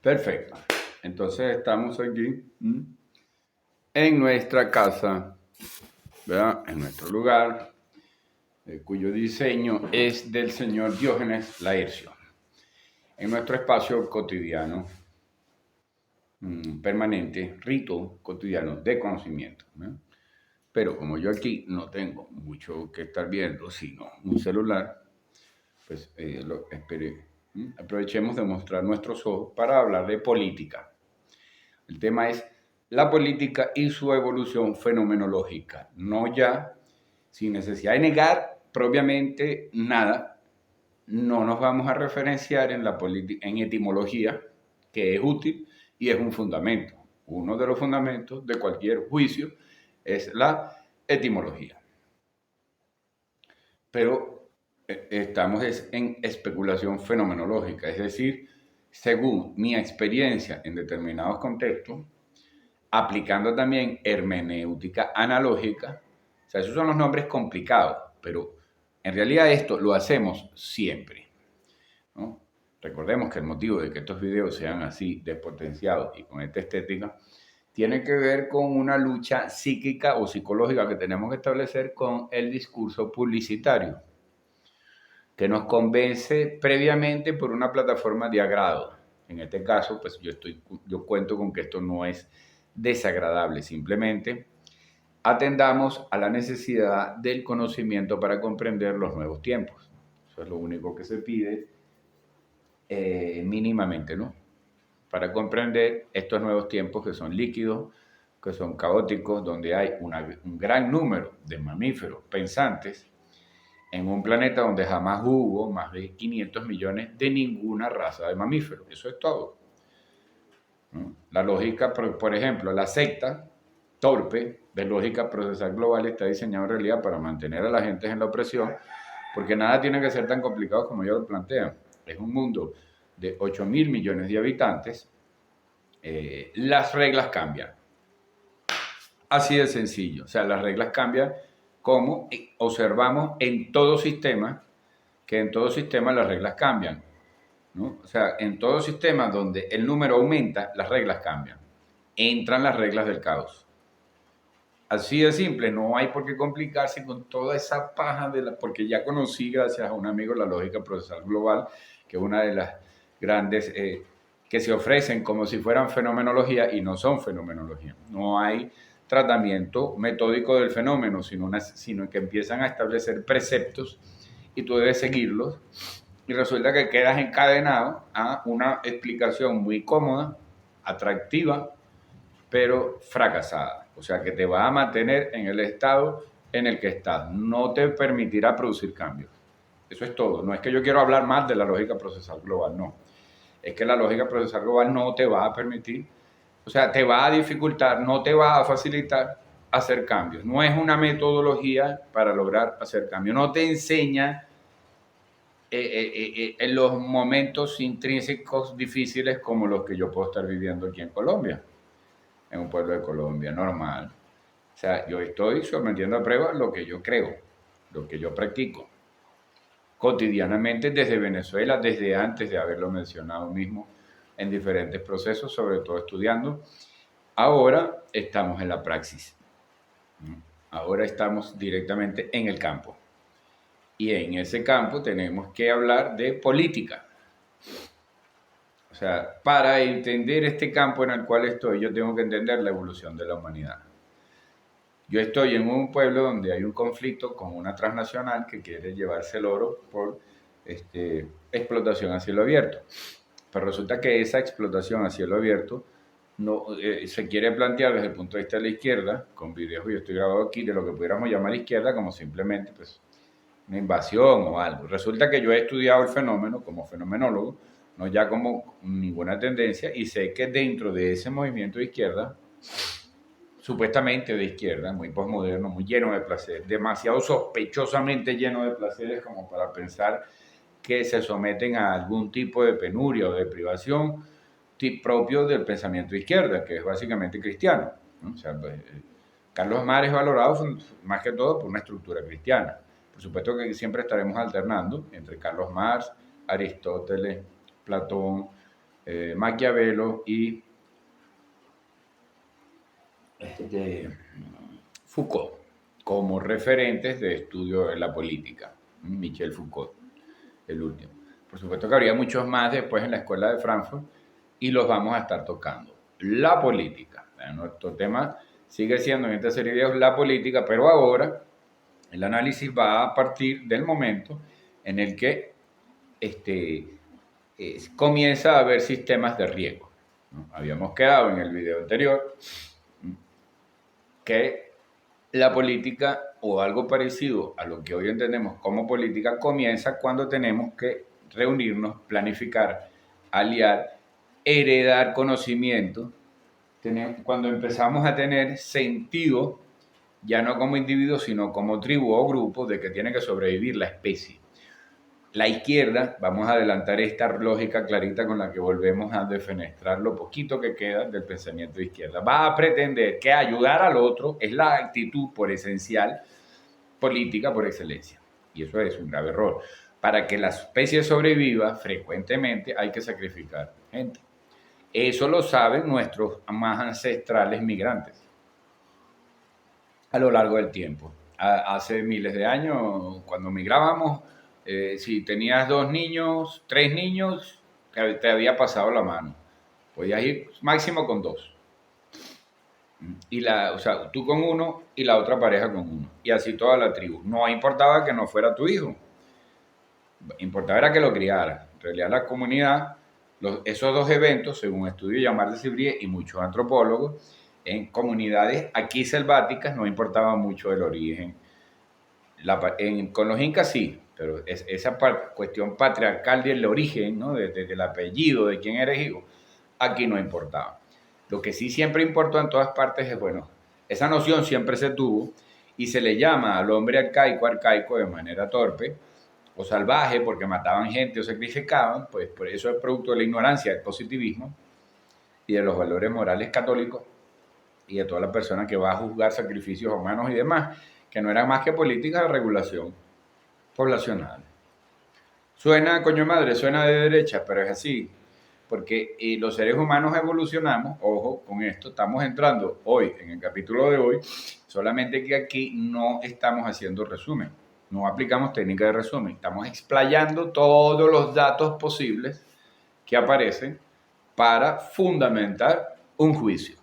Perfecto. Entonces estamos aquí en nuestra casa, ¿verdad? En nuestro lugar, cuyo diseño es del señor Diógenes Laercio, en nuestro espacio cotidiano, permanente, rito cotidiano de conocimiento, ¿no? Pero como yo aquí no tengo mucho que estar viendo, sino un celular, pues aprovechemos de mostrar nuestros ojos para hablar de política. El tema es la política y su evolución fenomenológica, no ya sin necesidad de negar propiamente nada. No nos vamos a referenciar en etimología, que es útil y es un fundamento. Uno de los fundamentos de cualquier juicio es la etimología. Pero estamos en especulación fenomenológica, es decir, según mi experiencia en determinados contextos, aplicando también hermenéutica analógica. O sea, esos son los nombres complicados, pero en realidad esto lo hacemos siempre, ¿no? Recordemos que el motivo de que estos videos sean así despotenciados y con esta estética tiene que ver con una lucha psíquica o psicológica que tenemos que establecer con el discurso publicitario, que nos convence previamente por una plataforma de agrado. En este caso, pues yo cuento con que esto no es desagradable, simplemente atendamos a la necesidad del conocimiento para comprender los nuevos tiempos. Eso es lo único que se pide mínimamente, ¿no? Para comprender estos nuevos tiempos que son líquidos, que son caóticos, donde hay un gran número de mamíferos pensantes en un planeta donde jamás hubo más de 500 millones de ninguna raza de mamíferos. Eso es todo, ¿no? La lógica, por ejemplo, la secta torpe de lógica procesal global está diseñada en realidad para mantener a la gente en la opresión, porque nada tiene que ser tan complicado como ellos lo plantean. Es un mundo de 8.000 millones de habitantes. Las reglas cambian. Así de sencillo. O sea, las reglas cambian como observamos en todo sistema, que en todo sistema las reglas cambian, ¿no? O sea, en todo sistema donde el número aumenta, las reglas cambian. Entran las reglas del caos. Así de simple, no hay por qué complicarse con toda esa paja porque ya conocí, gracias a un amigo, la lógica procesal global, que es una de las grandes que se ofrecen como si fueran fenomenología y no son fenomenología. No hay tratamiento metódico del fenómeno, sino que empiezan a establecer preceptos y tú debes seguirlos y resulta que quedas encadenado a una explicación muy cómoda, atractiva, pero fracasada. O sea, que te va a mantener en el estado en el que estás. No te permitirá producir cambios. Eso es todo. No es que yo quiero hablar más de la lógica procesal global, no. Es que la lógica procesal global no te va a permitir, o sea, te va a dificultar, no te va a facilitar hacer cambios. No es una metodología para lograr hacer cambios. No te enseña en los momentos intrínsecos difíciles como los que yo puedo estar viviendo aquí en Colombia, en un pueblo de Colombia normal. O sea, yo estoy sometiendo a prueba lo que yo creo, lo que yo practico cotidianamente desde Venezuela, desde antes de haberlo mencionado mismo en diferentes procesos, sobre todo estudiando. Ahora estamos en la praxis. Ahora estamos directamente en el campo. Y en ese campo tenemos que hablar de política. O sea, para entender este campo en el cual estoy, yo tengo que entender la evolución de la humanidad. Yo estoy en un pueblo donde hay un conflicto con una transnacional que quiere llevarse el oro por explotación a cielo abierto. Pero resulta que esa explotación a cielo abierto no, se quiere plantear desde el punto de vista de la izquierda, con videos que yo estoy grabando aquí, de lo que pudiéramos llamar izquierda como simplemente pues, una invasión o algo. Resulta que yo he estudiado el fenómeno como fenomenólogo, no ya como ninguna tendencia, y sé que dentro de ese movimiento de izquierda, supuestamente de izquierda, muy posmoderno, muy lleno de placer, demasiado sospechosamente lleno de placeres como para pensar que se someten a algún tipo de penuria o de privación propio del pensamiento de izquierda, que es básicamente cristiano, ¿no? O sea, pues, Carlos Marx es valorado más que todo por una estructura cristiana. Por supuesto que siempre estaremos alternando entre Carlos Marx, Aristóteles, Platón, Maquiavelo y Foucault como referentes de estudio de la política. Michel Foucault, el último. Por supuesto que habría muchos más después en la Escuela de Frankfurt y los vamos a estar tocando. La política. Nuestro tema sigue siendo en esta serie de videos la política, pero ahora el análisis va a partir del momento en el que comienza a haber sistemas de riesgo, ¿no? Habíamos quedado en el video anterior que la política o algo parecido a lo que hoy entendemos como política comienza cuando tenemos que reunirnos, planificar, aliar, heredar conocimiento, cuando empezamos a tener sentido, ya no como individuos, sino como tribu o grupo, de que tiene que sobrevivir la especie. La izquierda, vamos a adelantar esta lógica clarita con la que volvemos a defenestrar lo poquito que queda del pensamiento de izquierda. Va a pretender que ayudar al otro es la actitud por esencial política por excelencia. Y eso es un grave error. Para que la especie sobreviva, frecuentemente hay que sacrificar gente. Eso lo saben nuestros más ancestrales migrantes a lo largo del tiempo. Hace miles de años, cuando migrábamos, si tenías 2 niños, 3 niños, te había pasado la mano. Podías ir máximo con 2. O sea, tú con uno y la otra pareja con uno. Y así toda la tribu. No importaba que no fuera tu hijo. Importaba era que lo criara. En realidad la comunidad, esos 2 eventos, según estudio Jean-Marc de Civrier y muchos antropólogos, en comunidades aquí selváticas no importaba mucho el origen. Con los incas sí, pero esa cuestión patriarcal del origen, ¿no? Del apellido, de quién eres hijo, aquí no importaba. Lo que sí siempre importó en todas partes es, bueno, esa noción siempre se tuvo y se le llama al hombre arcaico de manera torpe o salvaje porque mataban gente o sacrificaban, pues por eso es producto de la ignorancia, del positivismo y de los valores morales católicos y de toda la persona que va a juzgar sacrificios humanos y demás, que no eran más que políticas de regulación poblacional. Suena, coño madre, suena de derecha, pero es así, porque los seres humanos evolucionamos, ojo con esto, estamos entrando hoy, en el capítulo de hoy, solamente que aquí no estamos haciendo resumen, no aplicamos técnica de resumen, estamos explayando todos los datos posibles que aparecen para fundamentar un juicio.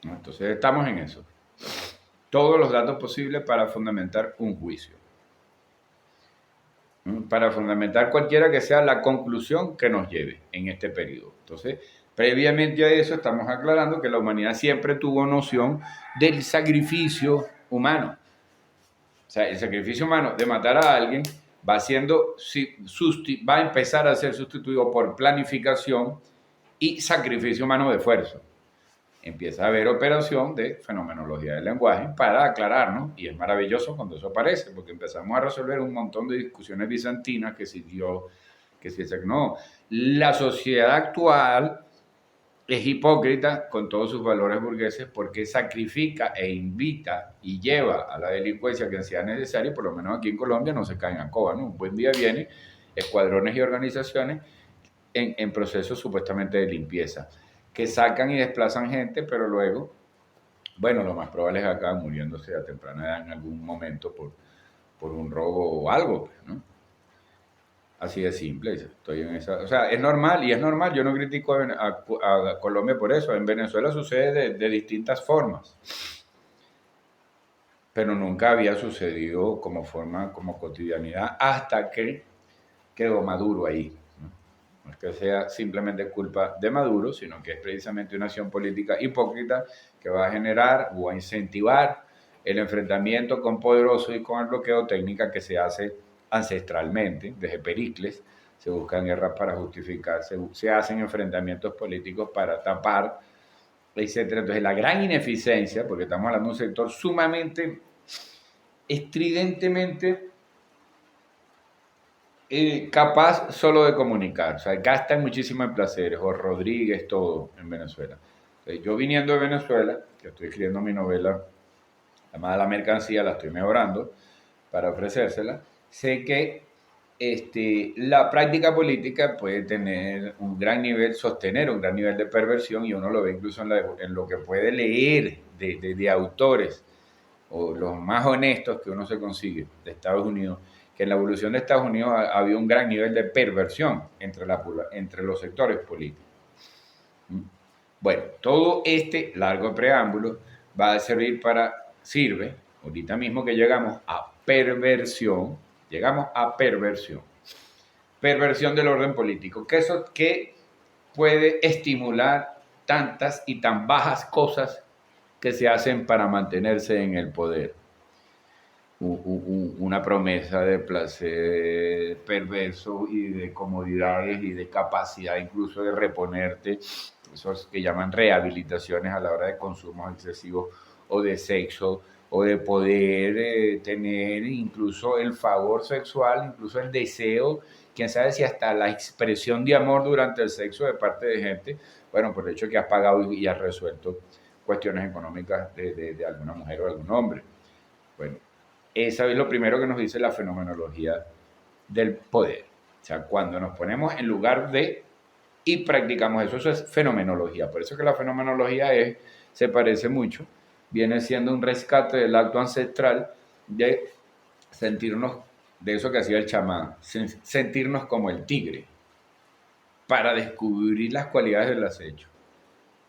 Entonces estamos en eso. Todos los datos posibles para fundamentar un juicio. Para fundamentar cualquiera que sea la conclusión que nos lleve en este periodo. Entonces, previamente a eso estamos aclarando que la humanidad siempre tuvo noción del sacrificio humano. O sea, el sacrificio humano de matar a alguien va a empezar a ser sustituido por planificación y sacrificio humano de esfuerzo. Empieza a haber operación de fenomenología del lenguaje para aclararnos, y es maravilloso cuando eso aparece, porque empezamos a resolver un montón de discusiones bizantinas, que si Dios, que si no. La sociedad actual es hipócrita con todos sus valores burgueses porque sacrifica e invita y lleva a la delincuencia que sea necesaria, por lo menos aquí en Colombia no se caen a coba, ¿no? Un buen día vienen escuadrones y organizaciones en procesos supuestamente de limpieza, que sacan y desplazan gente, pero luego, bueno, lo más probable es que acaban muriéndose a temprana edad en algún momento por un robo o algo, ¿no? Así de simple, estoy en esa, o sea, es normal, y es normal, yo no critico a Colombia por eso, en Venezuela sucede de distintas formas, pero nunca había sucedido como forma, como cotidianidad, hasta que quedó Maduro ahí. No es que sea simplemente culpa de Maduro, sino que es precisamente una acción política hipócrita que va a generar o a incentivar el enfrentamiento con poderosos y con el bloqueo técnica que se hace ancestralmente, desde Pericles. Se buscan guerras para justificar, se hacen enfrentamientos políticos para tapar, etc. Entonces, la gran ineficiencia, porque estamos hablando de un sector sumamente, estridentemente capaz solo de comunicar, o sea, gastan muchísimo en placeres, o Rodríguez, todo en Venezuela. O sea, yo viniendo de Venezuela, que estoy escribiendo mi novela llamada La Mercancía, la estoy mejorando para ofrecérsela, sé que la práctica política puede tener un gran nivel, sostener un gran nivel de perversión, y uno lo ve incluso en lo que puede leer de autores, o los más honestos que uno se consigue de Estados Unidos, que en la evolución de Estados Unidos había un gran nivel de perversión entre los sectores políticos. Bueno, todo este largo preámbulo va a sirve, ahorita mismo que llegamos a perversión del orden político, que puede estimular tantas y tan bajas cosas que se hacen para mantenerse en el poder. Una promesa de placer perverso y de comodidades y de capacidad incluso de reponerte, esos que llaman rehabilitaciones a la hora de consumos excesivos o de sexo, o de poder tener incluso el favor sexual, incluso el deseo, quién sabe si hasta la expresión de amor durante el sexo de parte de gente, bueno, por el hecho que has pagado y has resuelto cuestiones económicas de alguna mujer o algún hombre. Bueno, eso es lo primero que nos dice la fenomenología del poder. O sea, cuando nos ponemos en lugar de y practicamos eso es fenomenología. Por eso que la fenomenología se parece mucho, viene siendo un rescate del acto ancestral de sentirnos, de eso que hacía el chamán, sentirnos como el tigre, para descubrir las cualidades del acecho.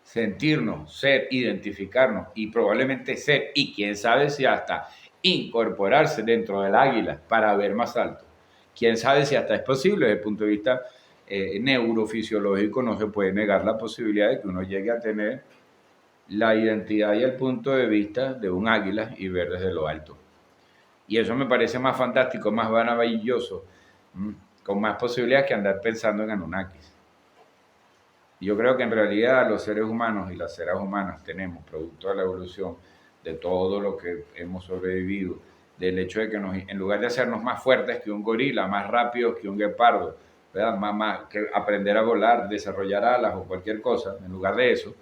Sentirnos, ser, identificarnos y probablemente ser, y quién sabe si hasta incorporarse dentro del águila para ver más alto. Quién sabe si hasta es posible desde el punto de vista neurofisiológico. No se puede negar la posibilidad de que uno llegue a tener la identidad y el punto de vista de un águila y ver desde lo alto. Y eso me parece más fantástico, más maravilloso, con más posibilidades que andar pensando en Anunnakis. Yo creo que en realidad los seres humanos y las seres humanas tenemos, producto de la evolución, de todo lo que hemos sobrevivido, del hecho de que en lugar de hacernos más fuertes que un gorila, más rápidos que un guepardo, ¿verdad? Más que aprender a volar, desarrollar alas o cualquier cosa, en lugar de eso,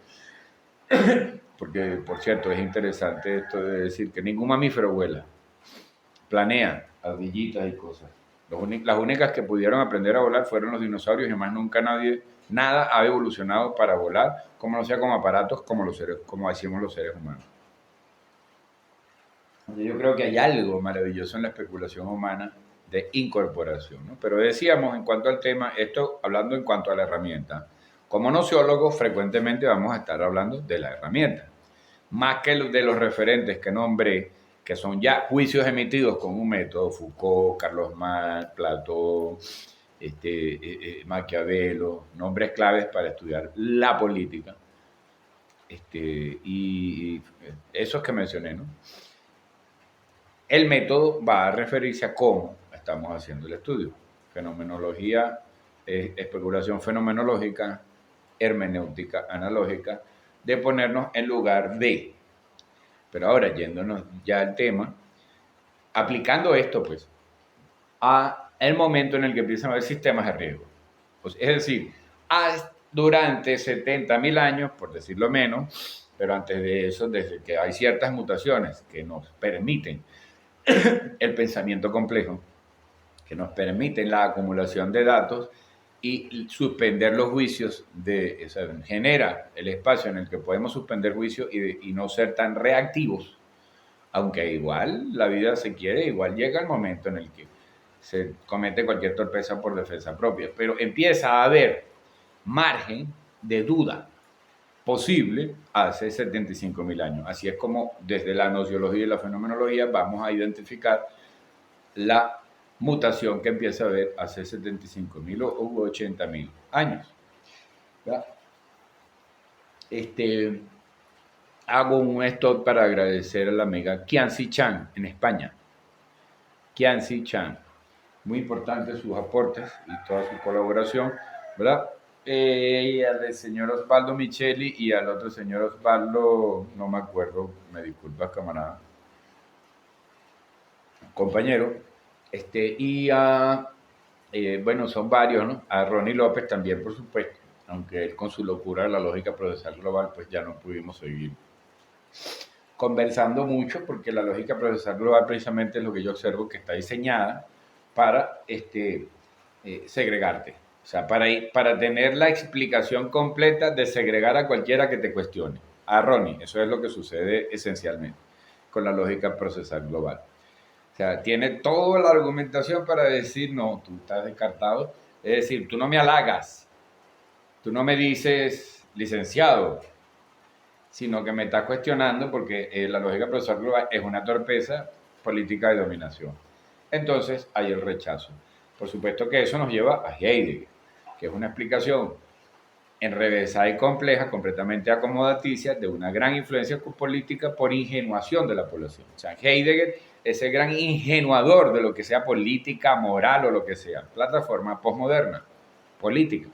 porque por cierto es interesante esto de decir que ningún mamífero vuela, planea ardillitas y cosas. Las únicas que pudieron aprender a volar fueron los dinosaurios, y más nunca nada ha evolucionado para volar, como no sea como aparatos como hacíamos los seres humanos. Yo creo que hay algo maravilloso en la especulación humana de incorporación, ¿no? Pero decíamos, en cuanto al tema, esto hablando en cuanto a la herramienta, como nociólogos frecuentemente vamos a estar hablando de la herramienta, más que de los referentes que nombré, que son ya juicios emitidos con un método: Foucault, Carlos Marx, Platón, Maquiavelo, nombres claves para estudiar la política, y esos que mencioné, ¿no? El método va a referirse a cómo estamos haciendo el estudio. Fenomenología, especulación fenomenológica, hermenéutica analógica, de ponernos en lugar de. Pero ahora, yéndonos ya al tema, aplicando esto, pues, a el momento en el que empiezan a haber sistemas de riesgo. Pues, es decir, durante 70.000 años, por decirlo menos, pero antes de eso, desde que hay ciertas mutaciones que nos permiten el pensamiento complejo, que nos permiten la acumulación de datos y suspender los juicios, genera el espacio en el que podemos suspender juicios y no ser tan reactivos, aunque igual la vida se quiere, igual llega el momento en el que se comete cualquier torpeza por defensa propia, pero empieza a haber margen de duda posible hace 75.000 años. Así es como desde la nociología y la fenomenología vamos a identificar la mutación que empieza a haber hace 75.000 u 80.000 años. ¿Verdad? Hago un stop para agradecer a la amiga Kianci Chan en España. Kianci Chan, muy importante sus aportes y toda su colaboración, ¿verdad? Y al señor Osvaldo Micheli y al otro señor Osvaldo, no me acuerdo, me disculpas, camarada, compañero, y a, bueno, son varios, ¿no? A Ronnie López también, por supuesto, aunque él con su locura de la lógica procesal global, pues ya no pudimos seguir conversando mucho, porque la lógica procesal global precisamente es lo que yo observo que está diseñada para segregarte. O sea, para tener la explicación completa de segregar a cualquiera que te cuestione. A Ronnie, eso es lo que sucede esencialmente con la lógica procesal global. O sea, tiene toda la argumentación para decir, no, tú estás descartado. Es decir, tú no me halagas, tú no me dices licenciado, sino que me estás cuestionando porque la lógica procesal global es una torpeza política de dominación. Entonces hay el rechazo. Por supuesto que eso nos lleva a Heidegger, que es una explicación enrevesada y compleja, completamente acomodaticia, de una gran influencia política por ingenuación de la población. O sea, Heidegger es el gran ingenuador de lo que sea política, moral o lo que sea. Plataforma postmoderna, política.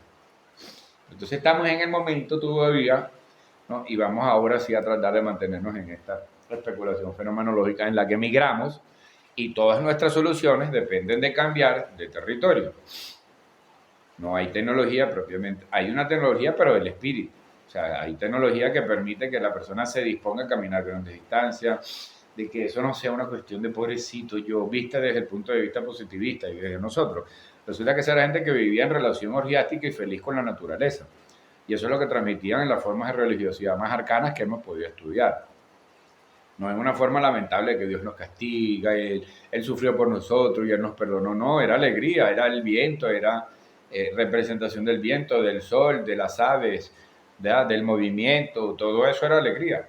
Entonces estamos en el momento todavía, ¿no? Y vamos ahora sí a tratar de mantenernos en esta especulación fenomenológica en la que migramos y todas nuestras soluciones dependen de cambiar de territorio. No hay tecnología propiamente, hay una tecnología pero del espíritu. O sea, hay tecnología que permite que la persona se disponga a caminar grandes distancias, de que eso no sea una cuestión de pobrecito yo, vista desde el punto de vista positivista y desde nosotros. Resulta que esa era gente que vivía en relación orgiástica y feliz con la naturaleza. Y eso es lo que transmitían en las formas de religiosidad más arcanas que hemos podido estudiar. No es una forma lamentable que Dios nos castiga, él sufrió por nosotros y Él nos perdonó. No, era alegría, era el viento, era representación del viento, del sol, de las aves, del movimiento, todo eso era alegría.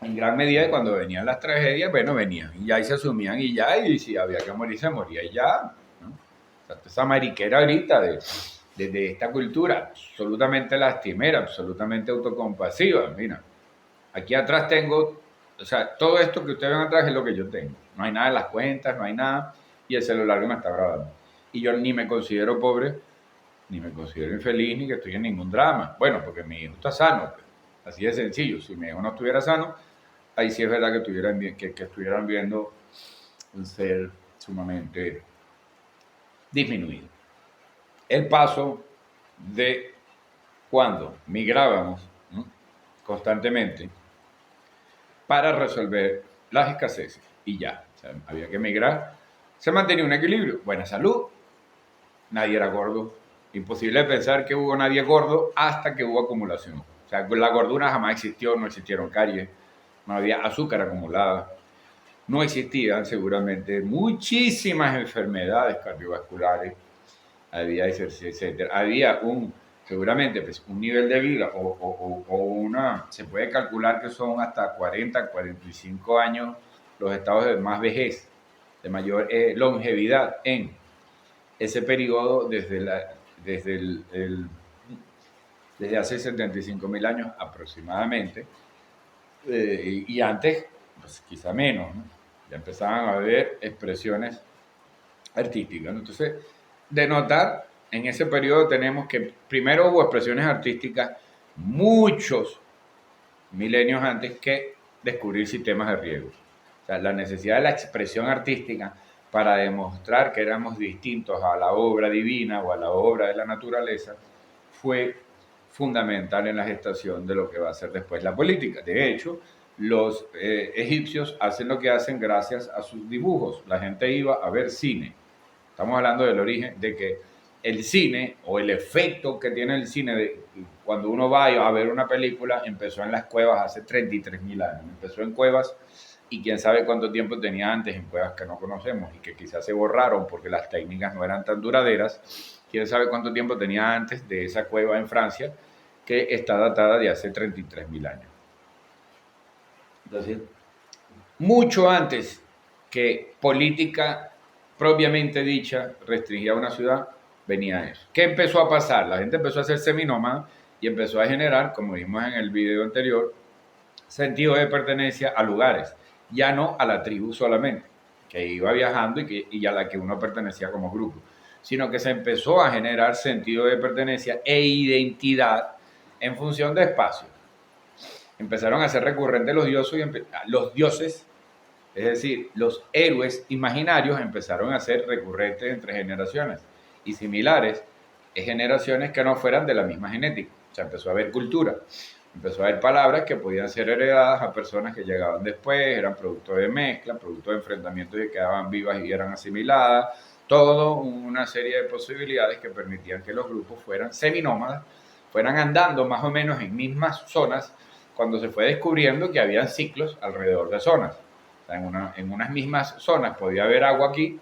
En gran medida cuando venían las tragedias, bueno, venían y ya y se asumían y ya, y si había que morir, se moría y ya. ¿No? O sea, esa mariquera ahorita de esta cultura absolutamente lastimera, absolutamente autocompasiva. Mira, aquí atrás tengo, o sea, todo esto que ustedes ven atrás es lo que yo tengo. No hay nada en las cuentas, no hay nada, y el celular que me está grabando. Y yo ni me considero pobre, ni me considero infeliz, ni que estoy en ningún drama. Bueno, porque mi hijo está sano, pues. Así de sencillo. Si mi hijo no estuviera sano, ahí sí es verdad que estuvieran viendo un ser sumamente disminuido. El paso de cuando migrábamos, ¿no?, constantemente para resolver las escaseces y ya, o sea, había que migrar, se mantenía un equilibrio, buena salud, nadie era gordo, imposible pensar que hubo nadie gordo hasta que hubo acumulación. O sea, la gordura jamás existió, no existieron caries, no había azúcar acumulada, no existían seguramente muchísimas enfermedades cardiovasculares, había etcétera. Había seguramente pues, un nivel de vida se puede calcular que son hasta 40, 45 años los estados de más vejez, de mayor longevidad en ese periodo desde hace 75.000 años aproximadamente, y antes, pues quizá menos, ¿no? Ya empezaban a haber expresiones artísticas, ¿no? Entonces, de notar, en ese periodo tenemos que primero hubo expresiones artísticas muchos milenios antes que descubrir sistemas de riego. O sea, la necesidad de la expresión artística para demostrar que éramos distintos a la obra divina o a la obra de la naturaleza fue fundamental en la gestación de lo que va a ser después la política. De hecho, los egipcios hacen lo que hacen gracias a sus dibujos. La gente iba a ver cine. Estamos hablando del origen, de que el cine o el efecto que tiene el cine cuando uno va a ver una película empezó en las cuevas hace 33.000 años. Empezó en cuevas y quién sabe cuánto tiempo tenía antes en cuevas que no conocemos y que quizás se borraron porque las técnicas no eran tan duraderas. Quién sabe cuánto tiempo tenía antes de esa cueva en Francia que está datada de hace 33.000 años. Entonces, mucho antes que política propiamente dicha restringía una ciudad, venía eso. ¿Qué empezó a pasar? La gente empezó a hacer seminómada y empezó a generar, como vimos en el video anterior, sentido de pertenencia a lugares, ya no a la tribu solamente, que iba viajando y a la que uno pertenecía como grupo, sino que se empezó a generar sentido de pertenencia e identidad en función de espacio. Empezaron a ser recurrentes los dioses, es decir, los héroes imaginarios empezaron a ser recurrentes entre generaciones y similares en generaciones que no fueran de la misma genética. O sea, empezó a haber cultura. Empezó a haber palabras que podían ser heredadas a personas que llegaban después, eran producto de mezcla, producto de enfrentamientos que quedaban vivas y eran asimiladas, todo una serie de posibilidades que permitían que los grupos fueran seminómadas, fueran andando más o menos en mismas zonas, cuando se fue descubriendo que había ciclos alrededor de zonas. O sea, en unas mismas zonas podía haber agua aquí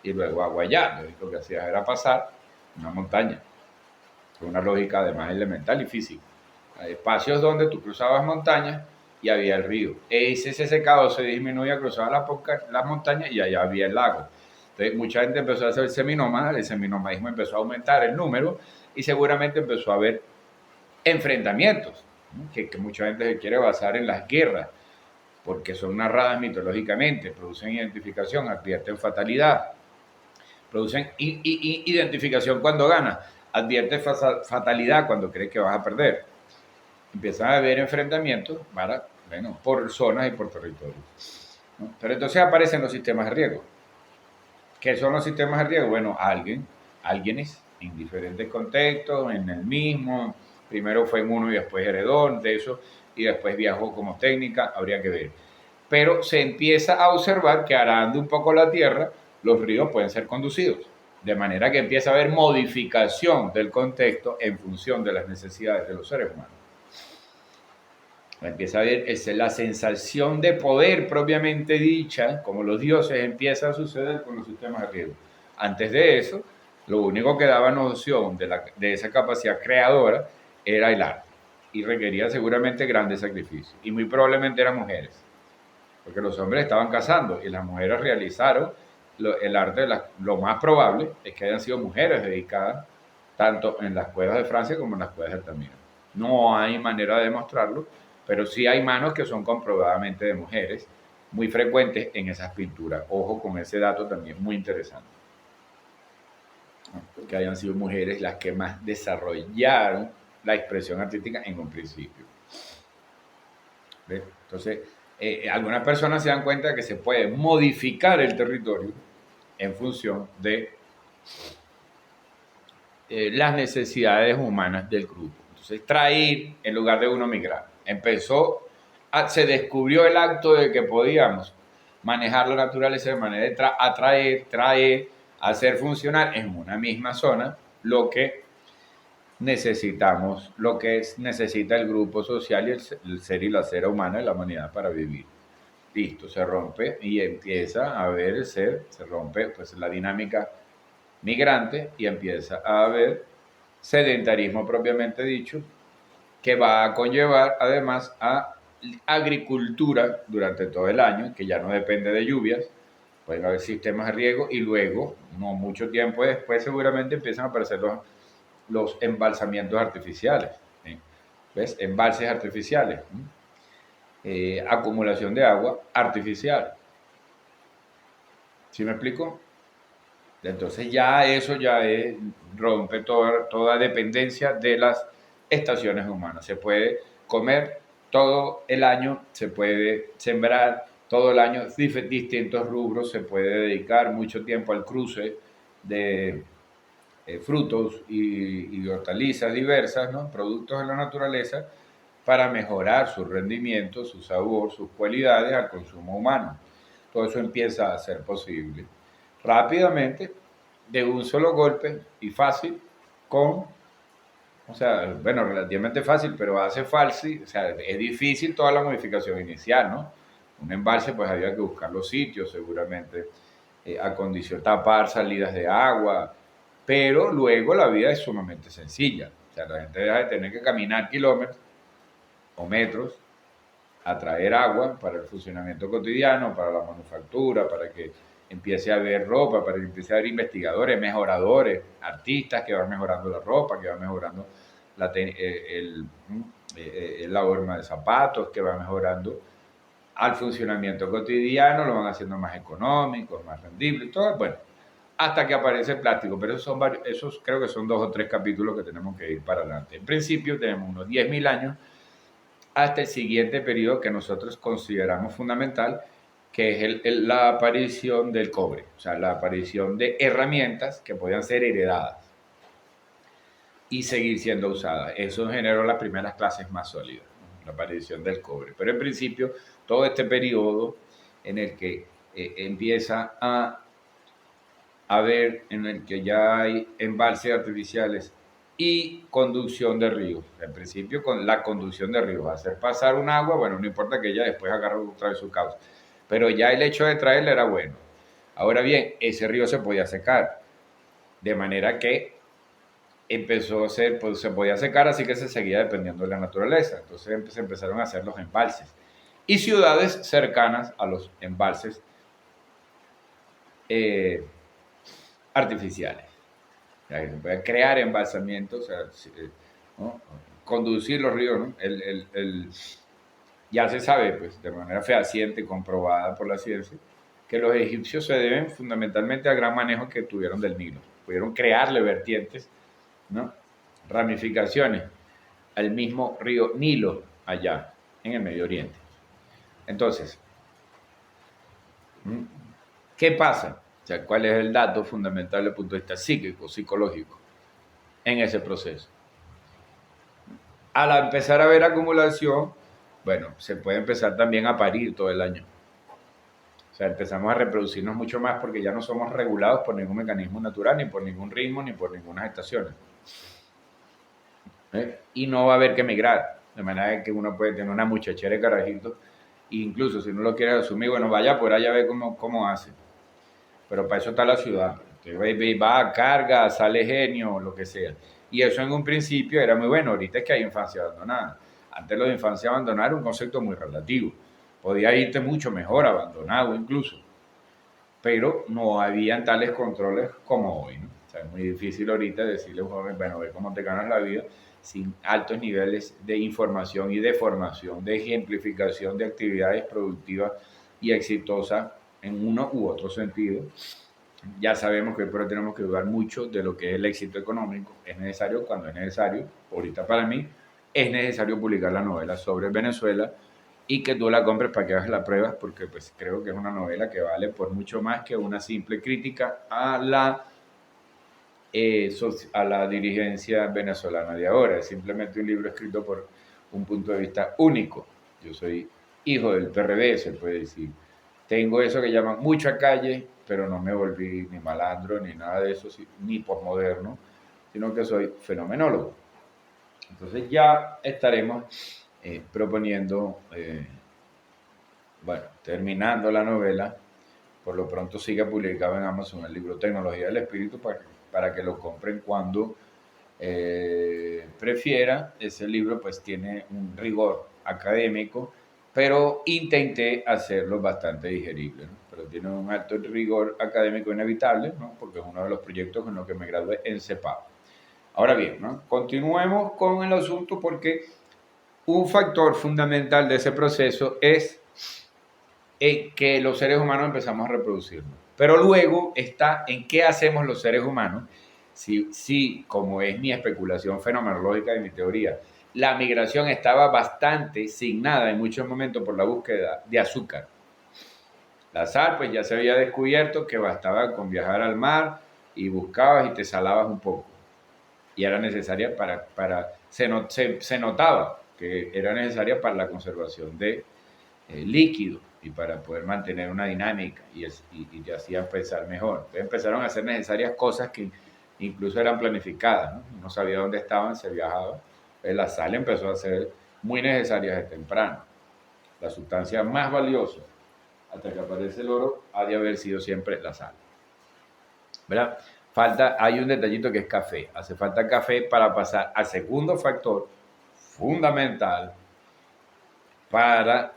y luego agua allá. Entonces, lo que hacía era pasar una montaña. Una lógica además elemental y física. Hay espacios donde tú cruzabas montañas y había el río. Ese se secaba, se disminuía, cruzaba las montañas y allá había el lago. Entonces mucha gente empezó a hacer seminómada, el seminomadismo empezó a aumentar el número y seguramente empezó a haber enfrentamientos, ¿no? que mucha gente se quiere basar en las guerras, porque son narradas mitológicamente, producen identificación, advierten fatalidad, producen identificación cuando ganas, advierten fatalidad cuando crees que vas a perder. Empiezan a haber enfrentamientos por zonas y por territorios, ¿no? Pero entonces aparecen los sistemas de riego. ¿Qué son los sistemas de riego? Bueno, alguienes en diferentes contextos, en el mismo, primero fue en uno y después heredó de eso, y después viajó como técnica, habría que ver. Pero se empieza a observar que arando un poco la tierra, los ríos pueden ser conducidos, de manera que empieza a haber modificación del contexto en función de las necesidades de los seres humanos. Empieza a ver la sensación de poder propiamente dicha, como los dioses, empieza a suceder con los sistemas de riego. Antes de eso, lo único que daba noción de esa capacidad creadora era el arte, y requería seguramente grandes sacrificios, y muy probablemente eran mujeres, porque los hombres estaban cazando y las mujeres realizaron el arte. Lo más probable es que hayan sido mujeres dedicadas tanto en las cuevas de Francia como en las cuevas de Altamira. No hay manera de demostrarlo, pero sí hay manos que son comprobadamente de mujeres, muy frecuentes en esas pinturas. Ojo con ese dato también, muy interesante. Que hayan sido mujeres las que más desarrollaron la expresión artística en un principio. ¿Ves? Entonces, algunas personas se dan cuenta de que se puede modificar el territorio en función de las necesidades humanas del grupo. Entonces, traer en lugar de uno migrar. Se descubrió el acto de que podíamos manejar la naturaleza de manera de atraer, traer, hacer funcionar en una misma zona lo que necesitamos, lo que necesita el grupo social y el ser y la cera humana de la humanidad para vivir. Listo, se rompe y empieza a haber el ser, se rompe pues la dinámica migrante y empieza a haber sedentarismo propiamente dicho, que va a conllevar además a agricultura durante todo el año, que ya no depende de lluvias, pueden haber sistemas de riego y luego, no mucho tiempo después, seguramente empiezan a aparecer los embalsamientos artificiales, ¿sí? ¿Ves? Embalses artificiales, acumulación de agua artificial. ¿Sí me explico? Entonces ya eso rompe toda dependencia de las estaciones humanas. Se puede comer todo el año, se puede sembrar todo el año distintos rubros, se puede dedicar mucho tiempo al cruce de frutos y hortalizas diversas, ¿no? Productos de la naturaleza, para mejorar su rendimiento, su sabor, sus cualidades al consumo humano. Todo eso empieza a ser posible rápidamente, de un solo golpe y fácil, relativamente fácil, pero o sea, es difícil toda la modificación inicial, ¿no? Un embalse, pues había que buscar los sitios, seguramente, acondicionar, tapar salidas de agua, pero luego la vida es sumamente sencilla. O sea, la gente deja de tener que caminar kilómetros o metros a traer agua para el funcionamiento cotidiano, para la manufactura, para que empiece a haber ropa, para que empiece a haber investigadores, mejoradores, artistas que van mejorando la ropa, que van mejorando la horma de zapatos, que van mejorando al funcionamiento cotidiano, lo van haciendo más económico, más rendible, todo, bueno, hasta que aparece el plástico, pero esos creo que son 2 o 3 capítulos que tenemos que ir para adelante. En principio tenemos unos 10.000 años hasta el siguiente periodo que nosotros consideramos fundamental, que es la aparición del cobre, o sea, la aparición de herramientas que podían ser heredadas. y seguir siendo usada. Eso generó las primeras clases más sólidas, ¿no? La aparición del cobre. Pero en principio, todo este periodo en el que empieza a ver, en el que ya hay embalses artificiales y conducción de ríos. En principio, con la conducción de ríos, hacer pasar un agua, bueno, no importa que ella después agarre otra vez su cauce, pero ya el hecho de traerla era bueno. Ahora bien, ese río se podía secar, de manera que empezó a ser, pues se podía secar, así que se seguía dependiendo de la naturaleza. Entonces se empezaron a hacer los embalses y ciudades cercanas a los embalses eh, artificiales. O sea, que se puede crear embalsamientos, o sea, ¿no? Conducir los ríos, ¿no? Ya se sabe, pues, de manera fehaciente, comprobada por la ciencia, que los egipcios se deben fundamentalmente al gran manejo que tuvieron del Nilo. Pudieron crearle vertientes, ¿no? Ramificaciones al mismo río Nilo allá en el Medio Oriente. Entonces, ¿qué pasa? O sea, ¿cuál es el dato fundamental desde el punto de vista psíquico, psicológico en ese proceso? Al empezar a haber acumulación, bueno, se puede empezar también a parir todo el año. O sea, empezamos a reproducirnos mucho más porque ya no somos regulados por ningún mecanismo natural, ni por ningún ritmo, ni por ninguna estaciones. Y no va a haber que migrar. De manera que uno puede tener una muchachera de carajitos, e incluso si no lo quiere asumir, bueno, vaya por allá a ver cómo hace. Pero para eso está la ciudad. Usted va, carga, sale genio, lo que sea. Y eso en un principio era muy bueno. Ahorita es que hay infancia abandonada. Antes lo de infancia abandonada era un concepto muy relativo. Podía irte mucho mejor abandonado incluso. Pero no habían tales controles como hoy, ¿no? O sea, es muy difícil ahorita decirle a un joven, bueno, ve cómo te ganas la vida sin altos niveles de información y de formación, de ejemplificación de actividades productivas y exitosas en uno u otro sentido. Ya sabemos que pero tenemos que dudar mucho de lo que es el éxito económico. Es necesario, cuando es necesario, ahorita para mí, es necesario publicar la novela sobre Venezuela y que tú la compres para que hagas la prueba, porque pues creo que es una novela que vale por mucho más que una simple crítica a la dirigencia venezolana de ahora. Es simplemente un libro escrito por un punto de vista único. Yo soy hijo del PRD, se puede decir. Tengo eso que llaman mucha calle, pero no me volví ni malandro ni nada de eso, ni posmoderno, sino que soy fenomenólogo. Entonces ya estaremos proponiendo, bueno, terminando la novela. Por lo pronto sigue publicado en Amazon el libro Tecnología del Espíritu para que lo compren cuando prefiera. Ese libro pues tiene un rigor académico, pero intenté hacerlo bastante digerible, ¿no? Pero tiene un alto rigor académico inevitable, ¿no? Porque es uno de los proyectos en los que me gradué en CEPAP. Ahora bien, ¿no? Continuemos con el asunto porque un factor fundamental de ese proceso es que los seres humanos empezamos a reproducirnos. Pero luego está en qué hacemos los seres humanos si, como es mi especulación fenomenológica de mi teoría, la migración estaba bastante signada en muchos momentos por la búsqueda de azúcar. La sal, pues ya se había descubierto que bastaba con viajar al mar y buscabas y te salabas un poco. Y era necesaria se notaba que era necesaria para la conservación de líquido y para poder mantener una dinámica y te hacían pensar mejor. Entonces empezaron a hacer necesarias cosas que incluso eran planificadas, ¿no? No sabía dónde estaban, se viajaba. Entonces la sal empezó a ser muy necesaria desde temprano. La sustancia más valiosa hasta que aparece el oro ha de haber sido siempre la sal. ¿Verdad? Hay un detallito que es café. Hace falta café para pasar al segundo factor fundamental para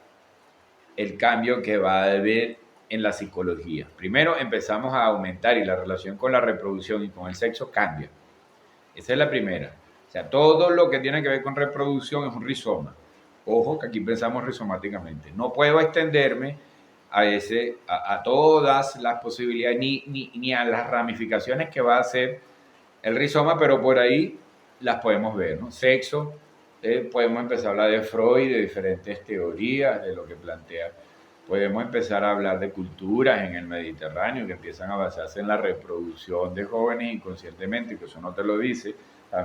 el cambio que va a haber en la psicología. Primero empezamos a aumentar y la relación con la reproducción y con el sexo cambia. Esa es la primera. O sea, todo lo que tiene que ver con reproducción es un rizoma. Ojo que aquí pensamos rizomáticamente. No puedo extenderme a todas las posibilidades ni a las ramificaciones que va a hacer el rizoma, pero por ahí las podemos ver, ¿no? Sexo, podemos empezar a hablar de Freud, de diferentes teorías, de lo que plantea. Podemos empezar a hablar de culturas en el Mediterráneo que empiezan a basarse en la reproducción de jóvenes inconscientemente, que eso no te lo dice,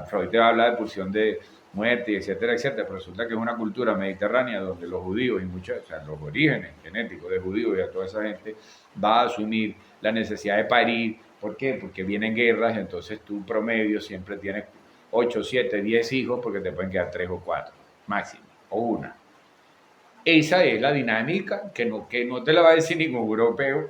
Freud te habla de pulsión de muerte, etcétera, etcétera, pero resulta que es una cultura mediterránea donde los judíos y muchos, o sea, los orígenes genéticos de judíos y a toda esa gente va a asumir la necesidad de parir. ¿Por qué? Porque vienen guerras, entonces tú promedio siempre tienes 8, 7, 10 hijos porque te pueden quedar 3 o 4 máximo, o una. Esa es la dinámica que no te la va a decir ningún europeo,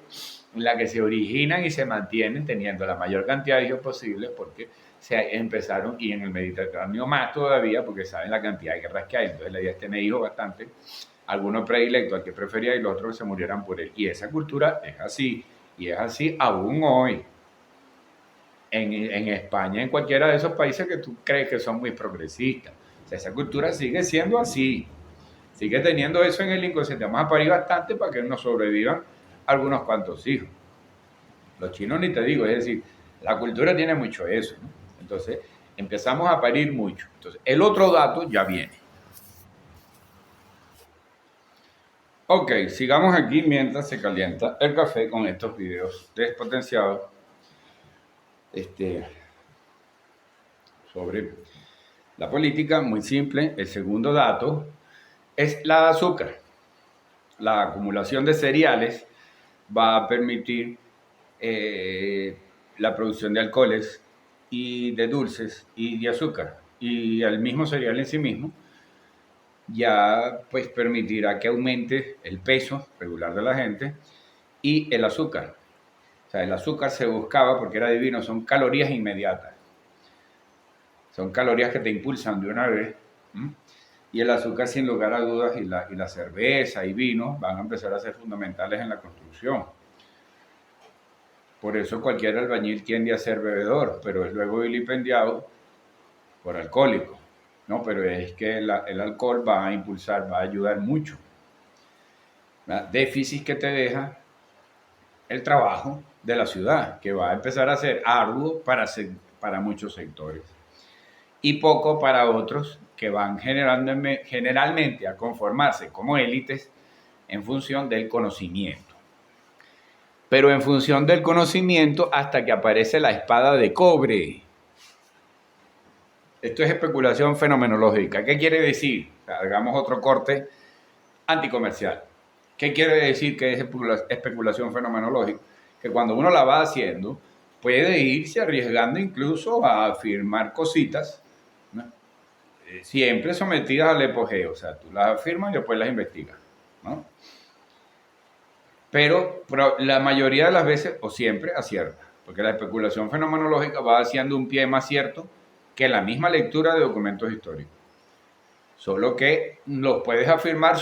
en la que se originan y se mantienen teniendo la mayor cantidad de hijos posibles porque se empezaron, y en el Mediterráneo más todavía, porque saben la cantidad de guerras que hay. Entonces la idea es tener hijos bastante, algunos predilectos al que prefería y los otros que se murieran por él. Y esa cultura es así, y es así aún hoy. En España, en cualquiera de esos países que tú crees que son muy progresistas. O sea, esa cultura sigue siendo así. Sigue teniendo eso en el inconsciente. Vamos a parir bastante para que nos sobrevivan algunos cuantos hijos. Los chinos ni te digo, es decir, la cultura tiene mucho eso, ¿no? Entonces, empezamos a parir mucho. Entonces, el otro dato ya viene. Ok, sigamos aquí mientras se calienta el café con estos videos despotenciados sobre la política. Muy simple. El segundo dato es la azúcar. La acumulación de cereales va a permitir la producción de alcoholes y de dulces y de azúcar. Y el mismo cereal en sí mismo ya pues permitirá que aumente el peso regular de la gente y el azúcar. O sea, el azúcar se buscaba porque era divino, son calorías inmediatas. Son calorías que te impulsan de una vez. Y el azúcar, sin lugar a dudas, y la cerveza y vino van a empezar a ser fundamentales en la construcción. Por eso cualquier albañil tiende a ser bebedor, pero es luego vilipendiado por alcohólico. No, pero es que el alcohol va a impulsar, va a ayudar mucho. Déficit que te deja el trabajo de la ciudad, que va a empezar a ser arduo para muchos sectores y poco para otros que van generalmente a conformarse como élites en función del conocimiento. Pero en función del conocimiento hasta que aparece la espada de cobre. Esto es especulación fenomenológica. ¿Qué quiere decir? Hagamos otro corte anticomercial. ¿Qué quiere decir que es especulación fenomenológica? Que cuando uno la va haciendo, puede irse arriesgando incluso a afirmar cositas, ¿no? Siempre sometidas al epogeo. O sea, tú las afirmas y después las investigas, ¿no? Pero la mayoría de las veces, o siempre, acierta. Porque la especulación fenomenológica va haciendo un pie más cierto que la misma lectura de documentos históricos. Solo que los puedes afirmar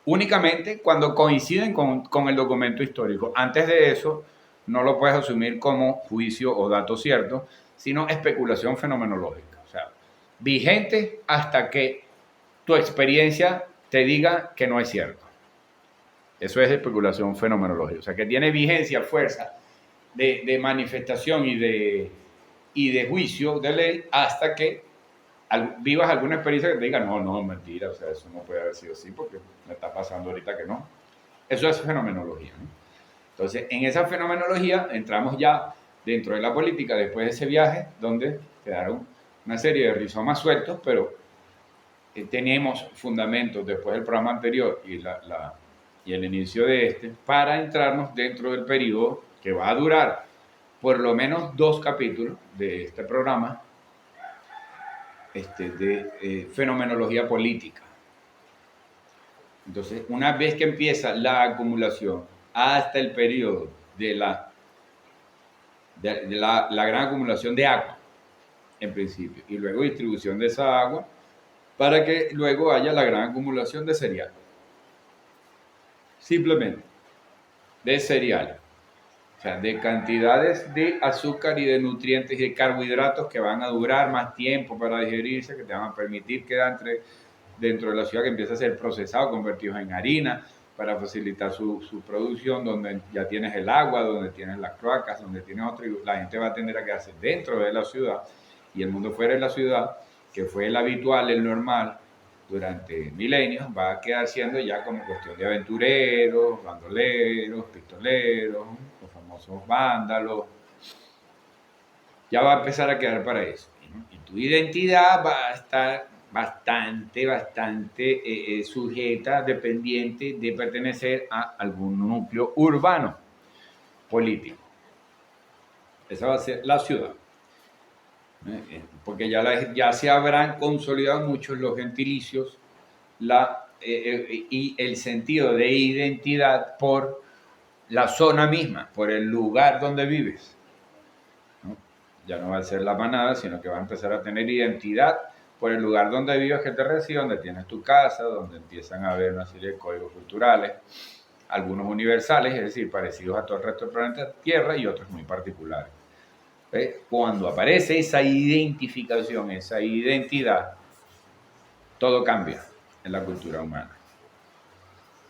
únicamente cuando coinciden con el documento histórico. Antes de eso, no lo puedes asumir como juicio o dato cierto, sino especulación fenomenológica. O sea, vigente hasta que tu experiencia te diga que no es cierto. Eso es especulación fenomenológica. O sea, que tiene vigencia, fuerza de manifestación y de juicio de ley hasta que vivas alguna experiencia que te diga, no, mentira, o sea, eso no puede haber sido así porque me está pasando ahorita que no. Eso es fenomenología, ¿no? Entonces, en esa fenomenología entramos ya dentro de la política después de ese viaje, donde quedaron una serie de rizomas sueltos, pero tenemos fundamentos después del programa anterior y el inicio de este para entrarnos dentro del periodo que va a durar por lo menos 2 capítulos de este programa, de fenomenología política. Entonces, una vez que empieza la acumulación hasta el periodo de la gran acumulación de agua, en principio, y luego distribución de esa agua, para que luego haya la gran acumulación de cereal. Simplemente, de cereal. O sea, de cantidades de azúcar y de nutrientes y de carbohidratos que van a durar más tiempo para digerirse, que te van a permitir que dentro de la ciudad, que empiece a ser procesado, convertido en harina, para facilitar su producción, donde ya tienes el agua, donde tienes las cloacas, donde tienes otro, y la gente va a tender a quedarse dentro de la ciudad, y el mundo fuera de la ciudad, que fue el habitual, el normal, durante milenios, va a quedar siendo ya como cuestión de aventureros, bandoleros, pistoleros, los famosos vándalos. Ya va a empezar a quedar para eso. ¿no? Y tu identidad va a estar bastante sujeta, dependiente de pertenecer a algún núcleo urbano político. Esa va a ser la ciudad. Porque ya se habrán consolidado muchos los gentilicios y el sentido de identidad por la zona misma, por el lugar donde vives, ¿no? Ya no va a ser la manada, sino que va a empezar a tener identidad por el lugar donde vives, que te resides, donde tienes tu casa, donde empiezan a haber una serie de códigos culturales, algunos universales, es decir, parecidos a todo el resto del planeta Tierra, y otros muy particulares. Cuando aparece esa identificación, esa identidad, todo cambia en la cultura humana.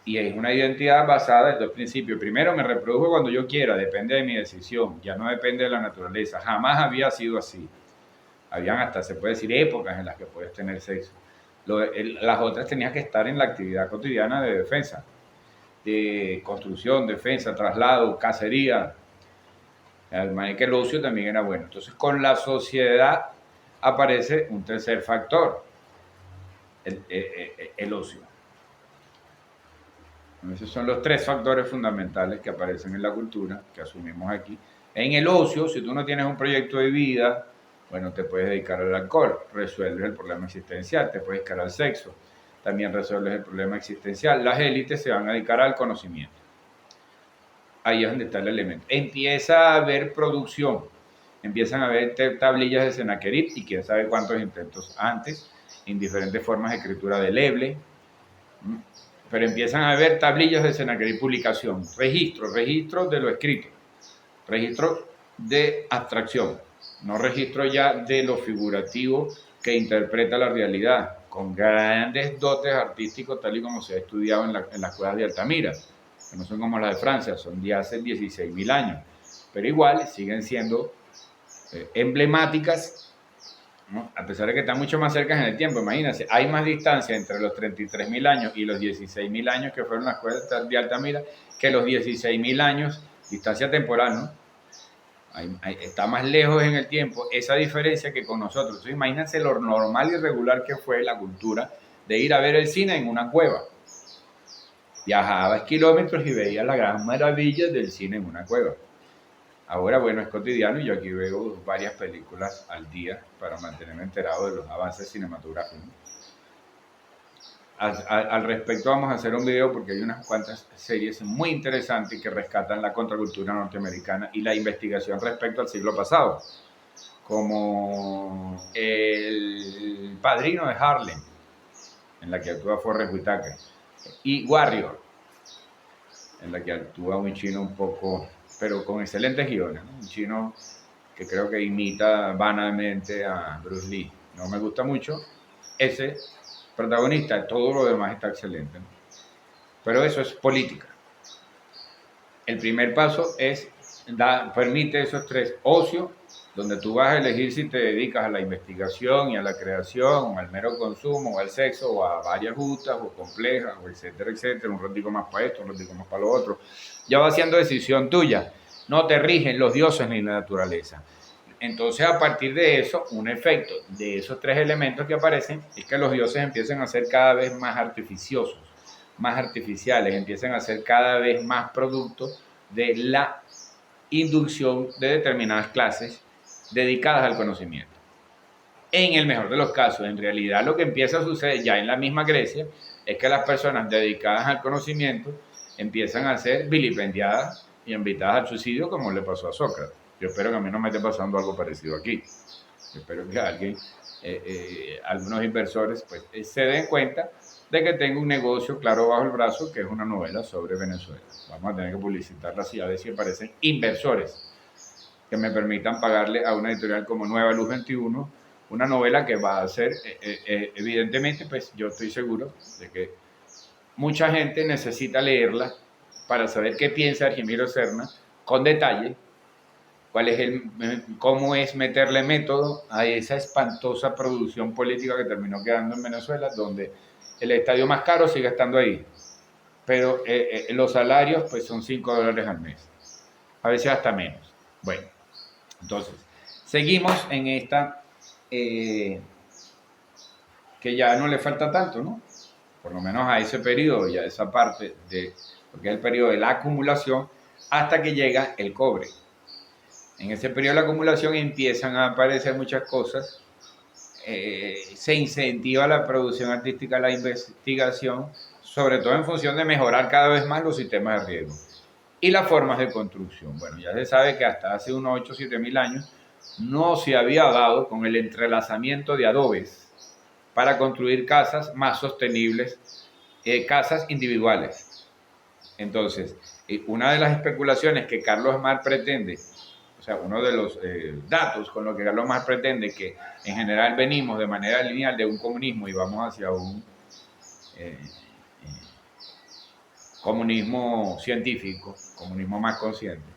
Y es una identidad basada en dos principios. Primero, me reproduzco cuando yo quiera, depende de mi decisión, ya no depende de la naturaleza. Jamás había sido así. Habían hasta, se puede decir, épocas en las que puedes tener sexo. Las otras tenías que estar en la actividad cotidiana de defensa, de construcción, defensa, traslado, cacería. El manejo del ocio también era bueno. Entonces, con la sociedad aparece un tercer factor, el ocio. Esos son los tres factores fundamentales que aparecen en la cultura, que asumimos aquí. En el ocio, si tú no tienes un proyecto de vida, bueno, te puedes dedicar al alcohol, resuelves el problema existencial, te puedes dedicar al sexo, también resuelves el problema existencial. Las élites se van a dedicar al conocimiento. Ahí es donde está el elemento. Empieza a haber producción, empiezan a haber tablillas de Sennacherib y quién sabe cuántos intentos antes, en diferentes formas de escritura deleble, pero empiezan a haber tablillas de Sennacherib, publicación, registro de lo escrito, registro de abstracción, no registro ya de lo figurativo que interpreta la realidad, con grandes dotes artísticos, tal y como se ha estudiado en las cuevas de Altamira, que no son como las de Francia, son de hace 16.000 años, pero igual siguen siendo emblemáticas, ¿no? A pesar de que están mucho más cerca en el tiempo. Imagínense, hay más distancia entre los 33.000 años y los 16.000 años que fueron las cuevas de Altamira que los 16.000 años, distancia temporal, ¿no? Está más lejos en el tiempo esa diferencia que con nosotros. Entonces, imagínense lo normal y regular que fue la cultura de ir a ver el cine en una cueva. Viajabas kilómetros y veías la gran maravilla del cine en una cueva. Ahora, bueno, es cotidiano y yo aquí veo varias películas al día para mantenerme enterado de los avances cinematográficos. Al respecto vamos a hacer un video porque hay unas cuantas series muy interesantes que rescatan la contracultura norteamericana y la investigación respecto al siglo pasado, como El Padrino de Harlem, en la que actúa Forrest Whitaker, y Warrior, en la que actúa un chino un poco, pero con excelentes guiones, ¿no? Un chino que creo que imita vanamente a Bruce Lee. No me gusta mucho ese protagonista, todo lo demás está excelente, ¿no? Pero eso es política. El primer paso es, permite esos tres: ocio, donde tú vas a elegir si te dedicas a la investigación y a la creación, o al mero consumo, o al sexo, o a varias justas, o complejas, o etcétera, etcétera, un ratico más para esto, un ratico más para lo otro. Ya va siendo decisión tuya. No te rigen los dioses ni la naturaleza. Entonces, a partir de eso, un efecto de esos tres elementos que aparecen es que los dioses empiezan a ser cada vez más artificiosos, más artificiales, empiezan a ser cada vez más producto de la inducción de determinadas clases dedicadas al conocimiento. En el mejor de los casos, en realidad lo que empieza a suceder ya en la misma Grecia es que las personas dedicadas al conocimiento empiezan a ser vilipendiadas y invitadas al suicidio, como le pasó a Sócrates. Yo espero que a mí no me esté pasando algo parecido aquí. Yo espero que alguien, algunos inversores, pues, se den cuenta de que tengo un negocio claro bajo el brazo, que es una novela sobre Venezuela. Vamos a tener que publicitarla así, a ver si aparecen inversores que me permitan pagarle a una editorial como Nueva Luz 21 una novela que va a ser, evidentemente, pues yo estoy seguro de que mucha gente necesita leerla para saber qué piensa Argimiro Serna con detalle, cómo es meterle método a esa espantosa producción política que terminó quedando en Venezuela, donde el estadio más caro sigue estando ahí, pero los salarios pues son $5 al mes, a veces hasta menos. Bueno, entonces, seguimos en esta eh, que ya no le falta tanto, ¿no? Por lo menos a ese periodo y a esa parte de lo que es el periodo de la acumulación, hasta que llega el cobre. En ese periodo de la acumulación empiezan a aparecer muchas cosas, se incentiva la producción artística, la investigación, sobre todo en función de mejorar cada vez más los sistemas de riego y las formas de construcción. Bueno, ya se sabe que hasta hace unos 8 o 7 mil años no se había dado con el entrelazamiento de adobes para construir casas más sostenibles, casas individuales. Entonces, una de las especulaciones que Carlos Marx pretende, o sea, uno de los datos con lo que Carlos Marx pretende que en general venimos de manera lineal de un comunismo y vamos hacia un comunismo científico, comunismo más consciente,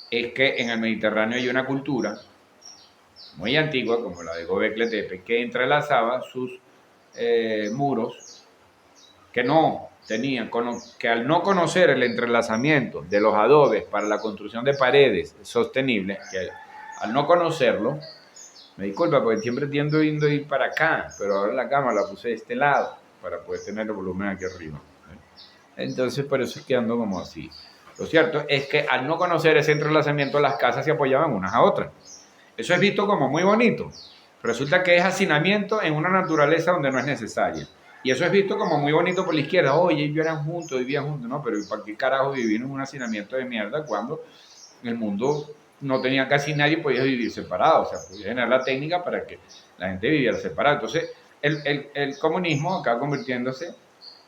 es que en el Mediterráneo hay una cultura muy antigua, como la de Göbekli Tepe, que entrelazaba sus muros, que no tenían, que al no conocer el entrelazamiento de los adobes para la construcción de paredes sostenibles, que al no conocerlo, me disculpa porque siempre tiendo a ir para acá, pero ahora la cámara la puse de este lado para poder tener el volumen aquí arriba. Entonces por eso es que ando como así. Lo cierto es que al no conocer ese entrelazamiento, las casas se apoyaban unas a otras. Eso es visto como muy bonito. Resulta que es hacinamiento en una naturaleza donde no es necesaria. Y eso es visto como muy bonito por la izquierda. Oye, ellos eran juntos, vivían juntos. No, pero ¿para qué carajo vivir en un hacinamiento de mierda cuando el mundo no tenía casi nadie y podía vivir separado? O sea, podía generar la técnica para que la gente viviera separada. Entonces, el comunismo acaba convirtiéndose,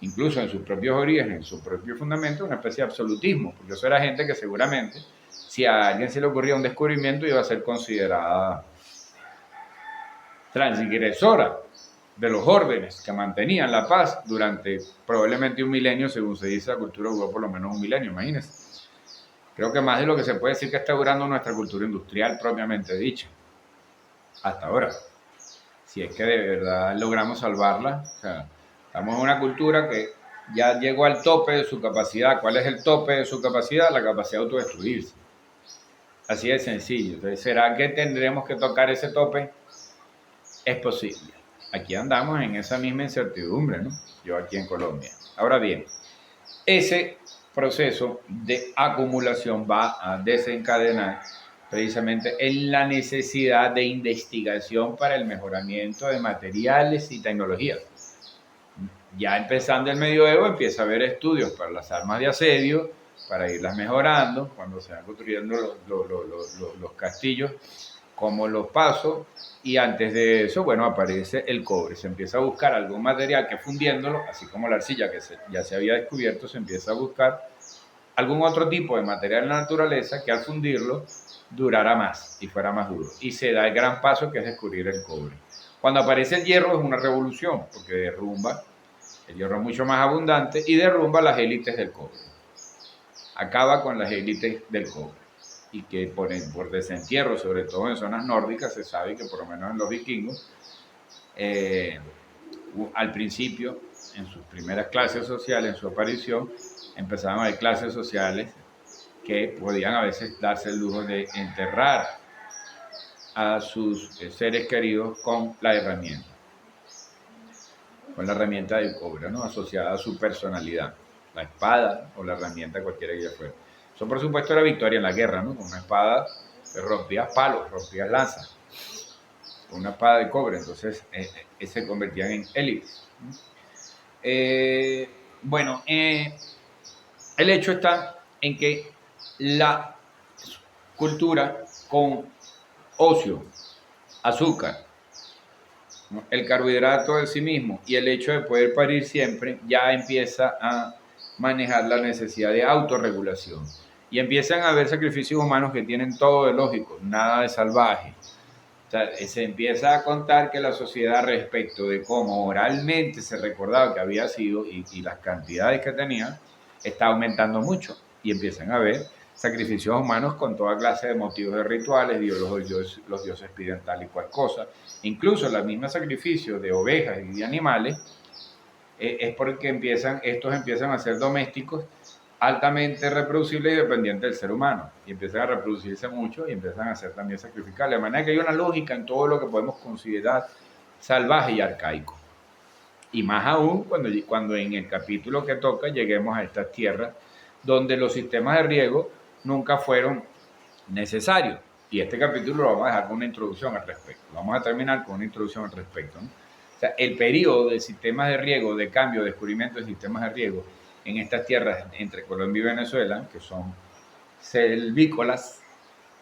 incluso en sus propios orígenes, en su propio fundamento, una especie de absolutismo. Porque eso era gente que seguramente, si a alguien se le ocurría un descubrimiento, iba a ser considerada transgresora de los órdenes que mantenían la paz durante probablemente un milenio, según se dice, la cultura duró por lo menos un milenio, imagínense. Creo que más de lo que se puede decir que está durando nuestra cultura industrial propiamente dicha, hasta ahora. Si es que de verdad logramos salvarla, o sea, estamos en una cultura que ya llegó al tope de su capacidad. ¿Cuál es el tope de su capacidad? La capacidad de autodestruirse. Así de sencillo. Entonces, ¿será que tendremos que tocar ese tope? Es posible. Aquí andamos en esa misma incertidumbre, ¿no? Yo aquí en Colombia. Ahora bien, ese proceso de acumulación va a desencadenar precisamente en la necesidad de investigación para el mejoramiento de materiales y tecnologías. Ya empezando el medioevo empieza a haber estudios para las armas de asedio, para irlas mejorando, cuando se van construyendo los castillos, como los pasos, y antes de eso, bueno, aparece el cobre. Se empieza a buscar algún material que fundiéndolo, así como la arcilla que ya se había descubierto, se empieza a buscar algún otro tipo de material en la naturaleza que al fundirlo durara más y fuera más duro. Y se da el gran paso que es descubrir el cobre. Cuando aparece el hierro es una revolución, porque derrumba, el hierro es mucho más abundante y derrumba las élites del cobre. Acaba con las élites del cobre. Y que por desentierro, sobre todo en zonas nórdicas, se sabe que por lo menos en los vikingos, al principio, en sus primeras clases sociales, en su aparición, empezaban a haber clases sociales que podían a veces darse el lujo de enterrar a sus seres queridos con la herramienta del cobre, ¿no? Asociada a su personalidad, la espada o la herramienta cualquiera que ella fuera. Eso por supuesto era victoria en la guerra, ¿no? Con una espada rompías palos, rompías lanzas, con una espada de cobre, entonces se convertían en élites. Bueno, el hecho está en que la cultura con ocio, azúcar, ¿no? El carbohidrato de sí mismo y el hecho de poder parir siempre ya empieza a manejar la necesidad de autorregulación. Y empiezan a haber sacrificios humanos que tienen todo de lógico, nada de salvaje. O sea, se empieza a contar que la sociedad, respecto de cómo oralmente se recordaba que había sido y las cantidades que tenía, está aumentando mucho. Y empiezan a haber sacrificios humanos con toda clase de motivos de rituales, los dioses piden tal y cual cosa. Incluso los mismos sacrificios de ovejas y de animales es porque estos empiezan a ser domésticos altamente reproducibles y dependientes del ser humano. Y empiezan a reproducirse mucho y empiezan a ser también sacrificables. De manera que hay una lógica en todo lo que podemos considerar salvaje y arcaico. Y más aún cuando en el capítulo que toca lleguemos a estas tierras donde los sistemas de riego nunca fueron necesarios. Y este capítulo lo vamos a dejar con una introducción al respecto. Vamos a terminar con una introducción al respecto, ¿no? O sea, el periodo de sistemas de riego, de cambio, descubrimiento de sistemas de riego en estas tierras entre Colombia y Venezuela, que son selvícolas,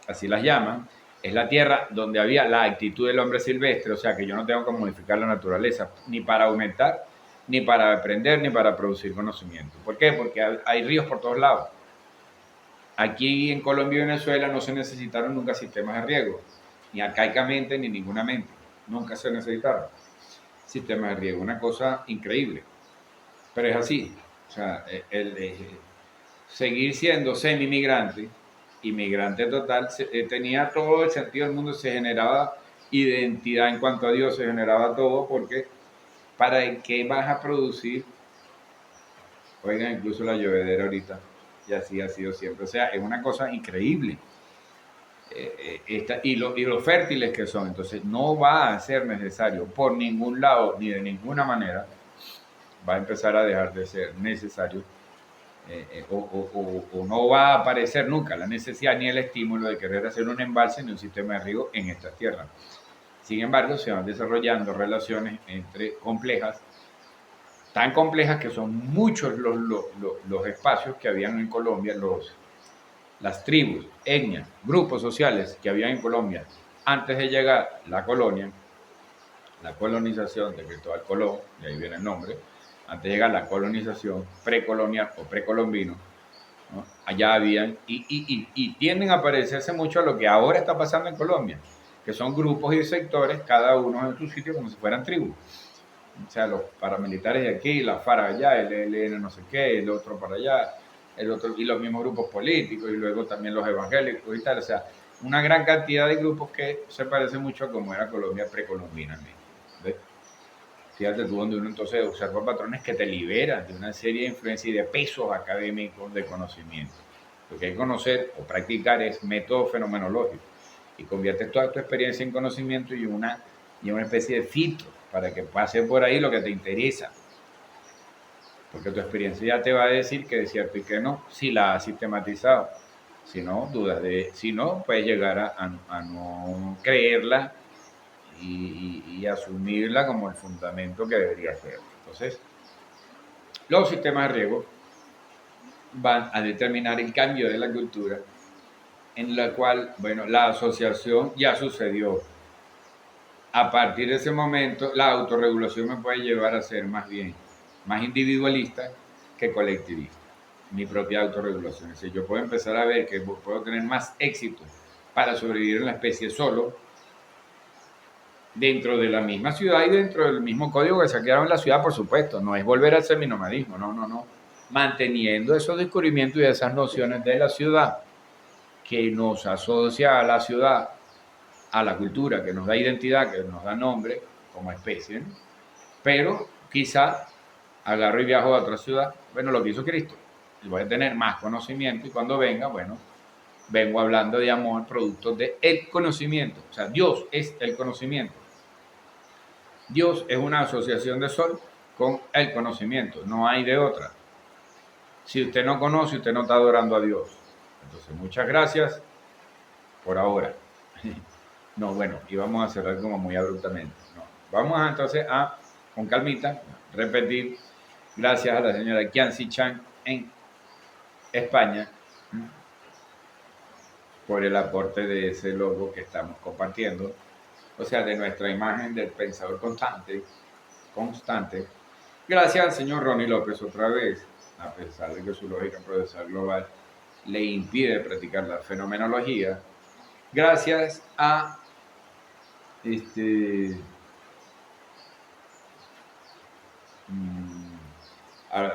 así las llaman, es la tierra donde había la actitud del hombre silvestre, o sea que yo no tengo que modificar la naturaleza, ni para aumentar, ni para aprender, ni para producir conocimiento. ¿Por qué? Porque hay ríos por todos lados. Aquí en Colombia y Venezuela no se necesitaron nunca sistemas de riego, ni arcaicamente ni ninguna mente. Nunca se necesitaron sistemas de riego, una cosa increíble. Pero es así. O sea, seguir siendo semi-migrante, inmigrante total, tenía todo el sentido del mundo, se generaba identidad en cuanto a Dios, se generaba todo, porque ¿para qué vas a producir? Oigan, incluso la llovedera ahorita, y así ha sido siempre. O sea, es una cosa increíble. Y los fértiles que son. Entonces, no va a ser necesario por ningún lado, ni de ninguna manera, va a empezar a dejar de ser necesario, o no va a aparecer nunca la necesidad ni el estímulo de querer hacer un embalse ni un sistema de riego en estas tierras. Sin embargo, se van desarrollando relaciones entre complejas, tan complejas que son muchos los espacios que habían en Colombia, las tribus, etnias, grupos sociales que habían en Colombia antes de llegar la colonia, la colonización de Cristóbal Colón, de ahí viene el nombre, antes de llegar la colonización precolonial o precolombino, ¿no? Allá habían, y tienden a parecerse mucho a lo que ahora está pasando en Colombia, que son grupos y sectores, cada uno en su sitio, como si fueran tribus. O sea, los paramilitares de aquí, la FARC allá, el ELN no sé qué, el otro para allá, el otro, y los mismos grupos políticos, y luego también los evangélicos y tal. O sea, una gran cantidad de grupos que se parece mucho a como era Colombia precolombina. ¿Ves? Fíjate tú donde uno entonces observa patrones que te liberan de una serie de influencias y de pesos académicos de conocimiento. Lo que hay que conocer o practicar es método fenomenológico y conviertes toda tu experiencia en conocimiento y una especie de filtro para que pase por ahí lo que te interesa. Porque tu experiencia ya te va a decir que es cierto y que no, si la has sistematizado. Si no, dudas de, si no, puedes llegar a no creerla y asumirla como el fundamento que debería ser. Entonces, los sistemas de riego van a determinar el cambio de la cultura en la cual, bueno, la asociación ya sucedió. A partir de ese momento, la autorregulación me puede llevar a ser más bien más individualista que colectivista. Mi propia autorregulación. Es decir, yo puedo empezar a ver que puedo tener más éxito para sobrevivir en la especie solo, dentro de la misma ciudad y dentro del mismo código que se ha creado en la ciudad, por supuesto. No es volver al seminomadismo, no. Manteniendo esos descubrimientos y esas nociones de la ciudad que nos asocia a la ciudad, a la cultura, que nos da identidad, que nos da nombre como especie, ¿no? Pero quizá agarro y viajo a otra ciudad, bueno, lo que hizo Cristo, y voy a tener más conocimiento y cuando venga, bueno, vengo hablando de amor, producto del conocimiento. O sea, Dios es el conocimiento. Dios es una asociación de sol con el conocimiento, no hay de otra. Si usted no conoce, usted no está adorando a Dios. Entonces, muchas gracias por ahora. No, bueno, y vamos a cerrar como muy abruptamente. No. Vamos entonces con calmita, repetir, gracias a la señora Kianci Chan en España por el aporte de ese logo que estamos compartiendo, o sea, de nuestra imagen del pensador constante. Gracias al señor Ronnie López otra vez, a pesar de que su lógica procesal global le impide practicar la fenomenología. Gracias a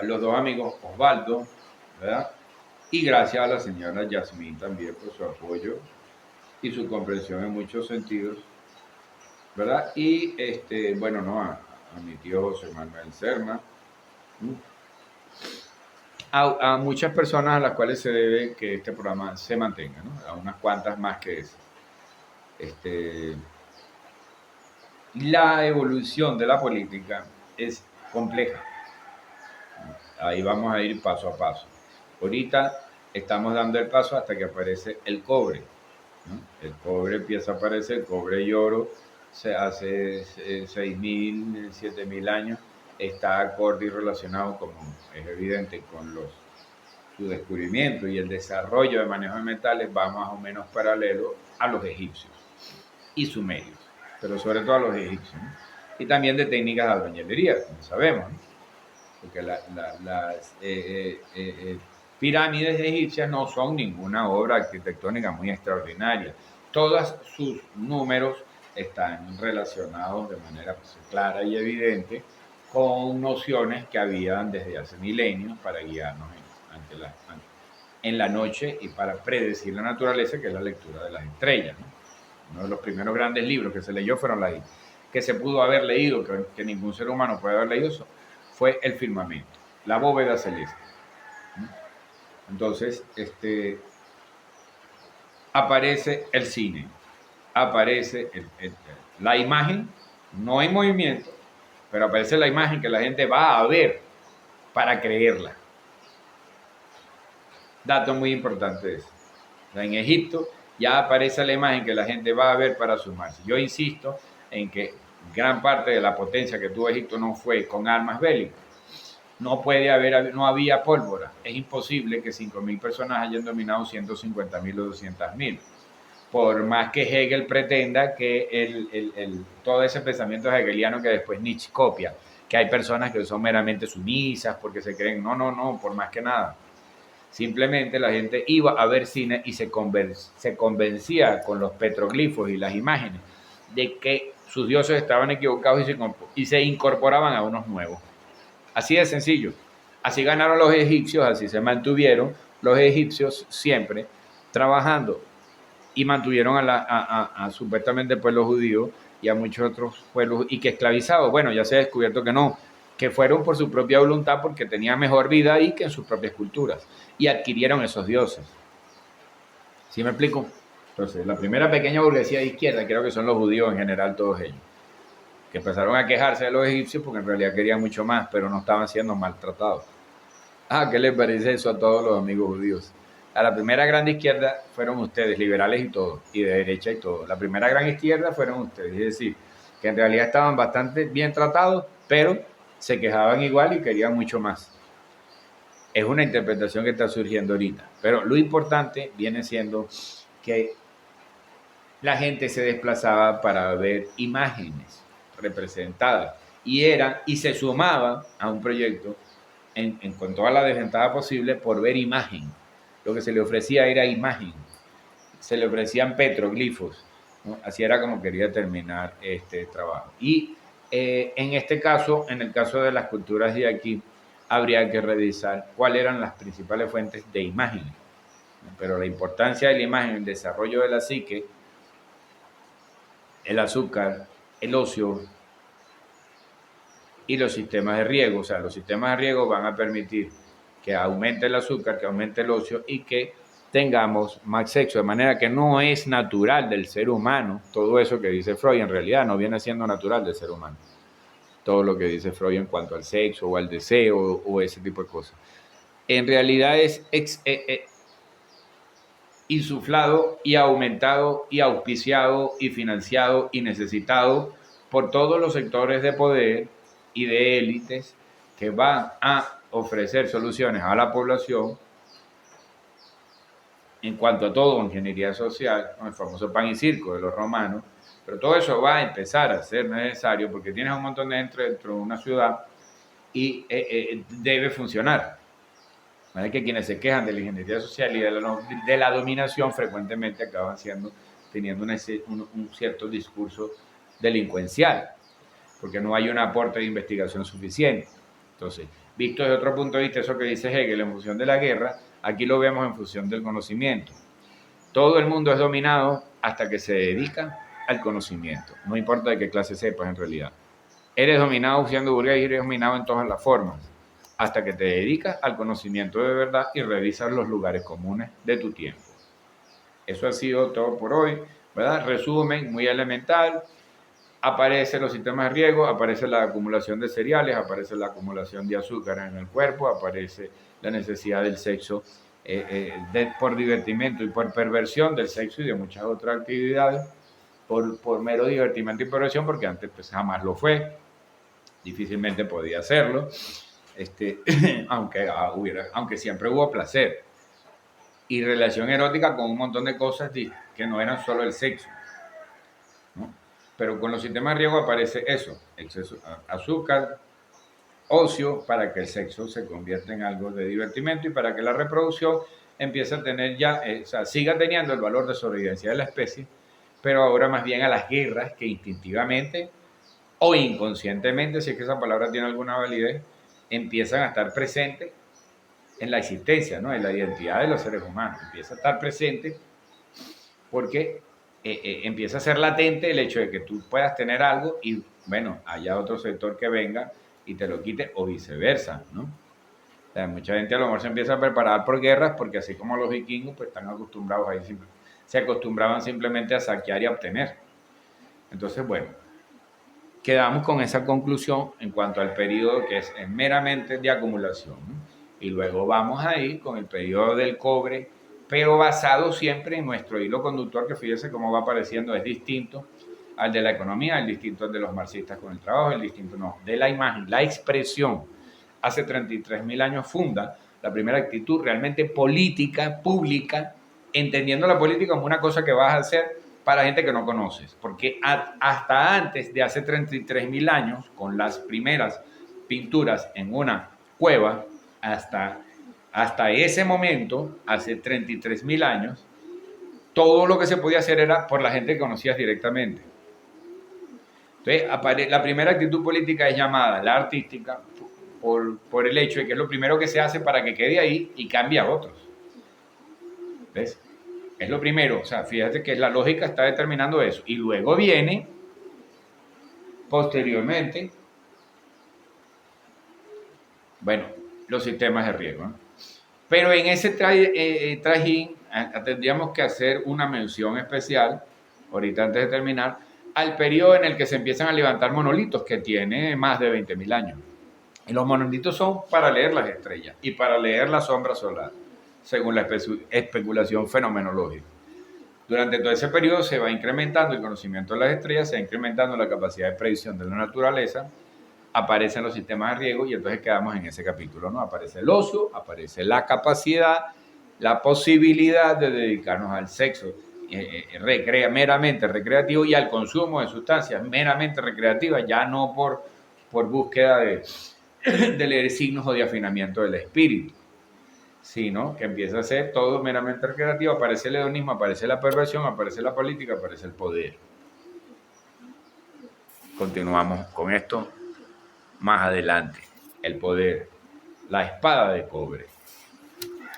los dos amigos Osvaldo, ¿verdad? Y gracias a la señora Yasmín también por su apoyo y su comprensión en muchos sentidos, ¿verdad? Y bueno, no, a mi tío José Manuel Serna, a muchas personas a las cuales se debe que este programa se mantenga, ¿no? A unas cuantas más que eso. La evolución de la política es compleja. Ahí vamos a ir paso a paso. Ahorita estamos dando el paso hasta que aparece el cobre, ¿no? El cobre empieza a aparecer, el cobre y oro se hace 6.000, 7.000 años, está acorde y relacionado, como es evidente, con su descubrimiento y el desarrollo de manejo de metales va más o menos paralelo a los egipcios y sumerios, pero sobre todo a los egipcios, ¿no? Y también de técnicas de albañilería, como sabemos, ¿no? Porque las pirámides egipcias no son ninguna obra arquitectónica muy extraordinaria. Todos sus números están relacionados de manera clara y evidente con nociones que habían desde hace milenios para guiarnos en la noche y para predecir la naturaleza, que es la lectura de las estrellas, ¿no? Uno de los primeros grandes libros que se leyó fueron las que se pudo haber leído, que ningún ser humano puede haber leído, fue el firmamento, la bóveda celeste. Entonces, aparece el cine, aparece la imagen, no en movimiento, pero aparece la imagen que la gente va a ver para creerla. Dato muy importante eso. En Egipto ya aparece la imagen que la gente va a ver para sumarse. Yo insisto en que gran parte de la potencia que tuvo Egipto no fue con armas bélicas. No había pólvora. Es imposible que 5.000 personas hayan dominado 150.000 o 200.000. Por más que Hegel pretenda que todo ese pensamiento hegeliano que después Nietzsche copia, que hay personas que son meramente sumisas porque se creen, no, por más que nada. Simplemente la gente iba a ver cine y se convencía con los petroglifos y las imágenes de que sus dioses estaban equivocados y se incorporaban a unos nuevos. Así de sencillo. Así ganaron los egipcios, así se mantuvieron los egipcios siempre trabajando y mantuvieron a supuestamente pueblo judío y a muchos otros pueblos y que esclavizados. Bueno, ya se ha descubierto que no, que fueron por su propia voluntad porque tenían mejor vida ahí que en sus propias culturas y adquirieron esos dioses. ¿Sí me explico? Entonces, la primera pequeña burguesía de izquierda, creo que son los judíos en general, todos ellos, que empezaron a quejarse de los egipcios porque en realidad querían mucho más, pero no estaban siendo maltratados. ¿Qué les parece eso a todos los amigos judíos? A la primera gran izquierda fueron ustedes, liberales y todo, y de derecha y todo. La primera gran izquierda fueron ustedes, es decir, que en realidad estaban bastante bien tratados, pero se quejaban igual y querían mucho más. Es una interpretación que está surgiendo ahorita, pero lo importante viene siendo que la gente se desplazaba para ver imágenes representadas y se sumaba a un proyecto con toda la desventaja posible por ver imagen. Lo que se le ofrecía era imagen, se le ofrecían petroglifos, ¿no? Así era como quería terminar este trabajo. Y en este caso, en el caso de las culturas de aquí, habría que revisar cuáles eran las principales fuentes de imagen. Pero la importancia de la imagen, el desarrollo de la psique, el azúcar, el ocio y los sistemas de riego. O sea, los sistemas de riego van a permitir que aumente el azúcar, que aumente el ocio y que tengamos más sexo, de manera que no es natural del ser humano. Todo eso que dice Freud en realidad no viene siendo natural del ser humano. Todo lo que dice Freud en cuanto al sexo o al deseo o ese tipo de cosas. En realidad es insuflado y aumentado y auspiciado y financiado y necesitado por todos los sectores de poder y de élites que van a ofrecer soluciones a la población en cuanto a todo, ingeniería social, el famoso pan y circo de los romanos, pero todo eso va a empezar a ser necesario porque tienes un montón de gente dentro de una ciudad y debe funcionar. ¿Vale? Que quienes se quejan de la ingeniería social y de la dominación frecuentemente acaban teniendo un cierto discurso delincuencial, porque no hay un aporte de investigación suficiente. Entonces, visto desde otro punto de vista, eso que dice Hegel en función de la guerra, aquí lo vemos en función del conocimiento. Todo el mundo es dominado hasta que se dedica al conocimiento, no importa de qué clase sepas en realidad. Eres dominado siendo burgués y eres dominado en todas las formas, hasta que te dedicas al conocimiento de verdad y revisas los lugares comunes de tu tiempo. Eso ha sido todo por hoy, ¿verdad? Resumen muy elemental. Aparecen los sistemas de riego, aparece la acumulación de cereales, aparece la acumulación de azúcar en el cuerpo, aparece la necesidad del sexo por divertimento y por perversión del sexo y de muchas otras actividades, por mero divertimento y perversión, porque antes pues jamás lo fue, difícilmente podía hacerlo, aunque siempre hubo placer y relación erótica con un montón de cosas que no eran solo el sexo, ¿no? Pero con los sistemas de riego aparece eso, exceso azúcar, ocio, para que el sexo se convierta en algo de divertimento y para que la reproducción empiece a tener ya, siga teniendo el valor de sobrevivencia de la especie, pero ahora más bien a las guerras que instintivamente o inconscientemente, si es que esa palabra tiene alguna validez, empiezan a estar presentes en la existencia, ¿no? En la identidad de los seres humanos. Empieza a estar presente porque empieza a ser latente el hecho de que tú puedas tener algo y, bueno, haya otro sector que venga y te lo quite o viceversa, ¿no? O sea, mucha gente a lo mejor se empieza a preparar por guerras porque así como los vikingos pues están acostumbrados a ir, se acostumbraban simplemente a saquear y a obtener. Entonces, bueno, quedamos con esa conclusión en cuanto al periodo que es meramente de acumulación, ¿no? Y luego vamos a ir con el periodo del cobre, pero basado siempre en nuestro hilo conductor, que fíjese cómo va apareciendo, es distinto al de la economía, el distinto al de los marxistas con el trabajo, el distinto no, de la imagen, la expresión. Hace 33.000 años funda la primera actitud realmente política, pública, entendiendo la política como una cosa que vas a hacer para gente que no conoces, porque hasta antes de hace 33.000 años, con las primeras pinturas en una cueva, hasta ese momento, hace 33.000 años, todo lo que se podía hacer era por la gente que conocías directamente. Entonces, la primera actitud política es llamada la artística por el hecho de que es lo primero que se hace para que quede ahí y cambie a otros. ¿Ves? Es lo primero, o sea, fíjate que la lógica está determinando eso. Y luego viene, posteriormente, bueno, los sistemas de riego, ¿no? Pero en ese trajín tendríamos que hacer una mención especial, ahorita antes de terminar, al periodo en el que se empiezan a levantar monolitos, que tiene más de 20.000 años. Y los monolitos son para leer las estrellas y para leer la sombra solar, según la especulación fenomenológica. Durante todo ese periodo se va incrementando el conocimiento de las estrellas, se va incrementando la capacidad de predicción de la naturaleza, aparecen los sistemas de riego y entonces quedamos en ese capítulo, ¿no? Aparece el ocio, aparece la capacidad, la posibilidad de dedicarnos al sexo meramente recreativo y al consumo de sustancias meramente recreativas, ya no por búsqueda de leer signos o de afinamiento del espíritu, sino que empieza a ser todo meramente recreativo. Aparece el hedonismo, aparece la perversión, aparece la política, aparece el poder. Continuamos con esto más adelante. El poder, la espada de cobre.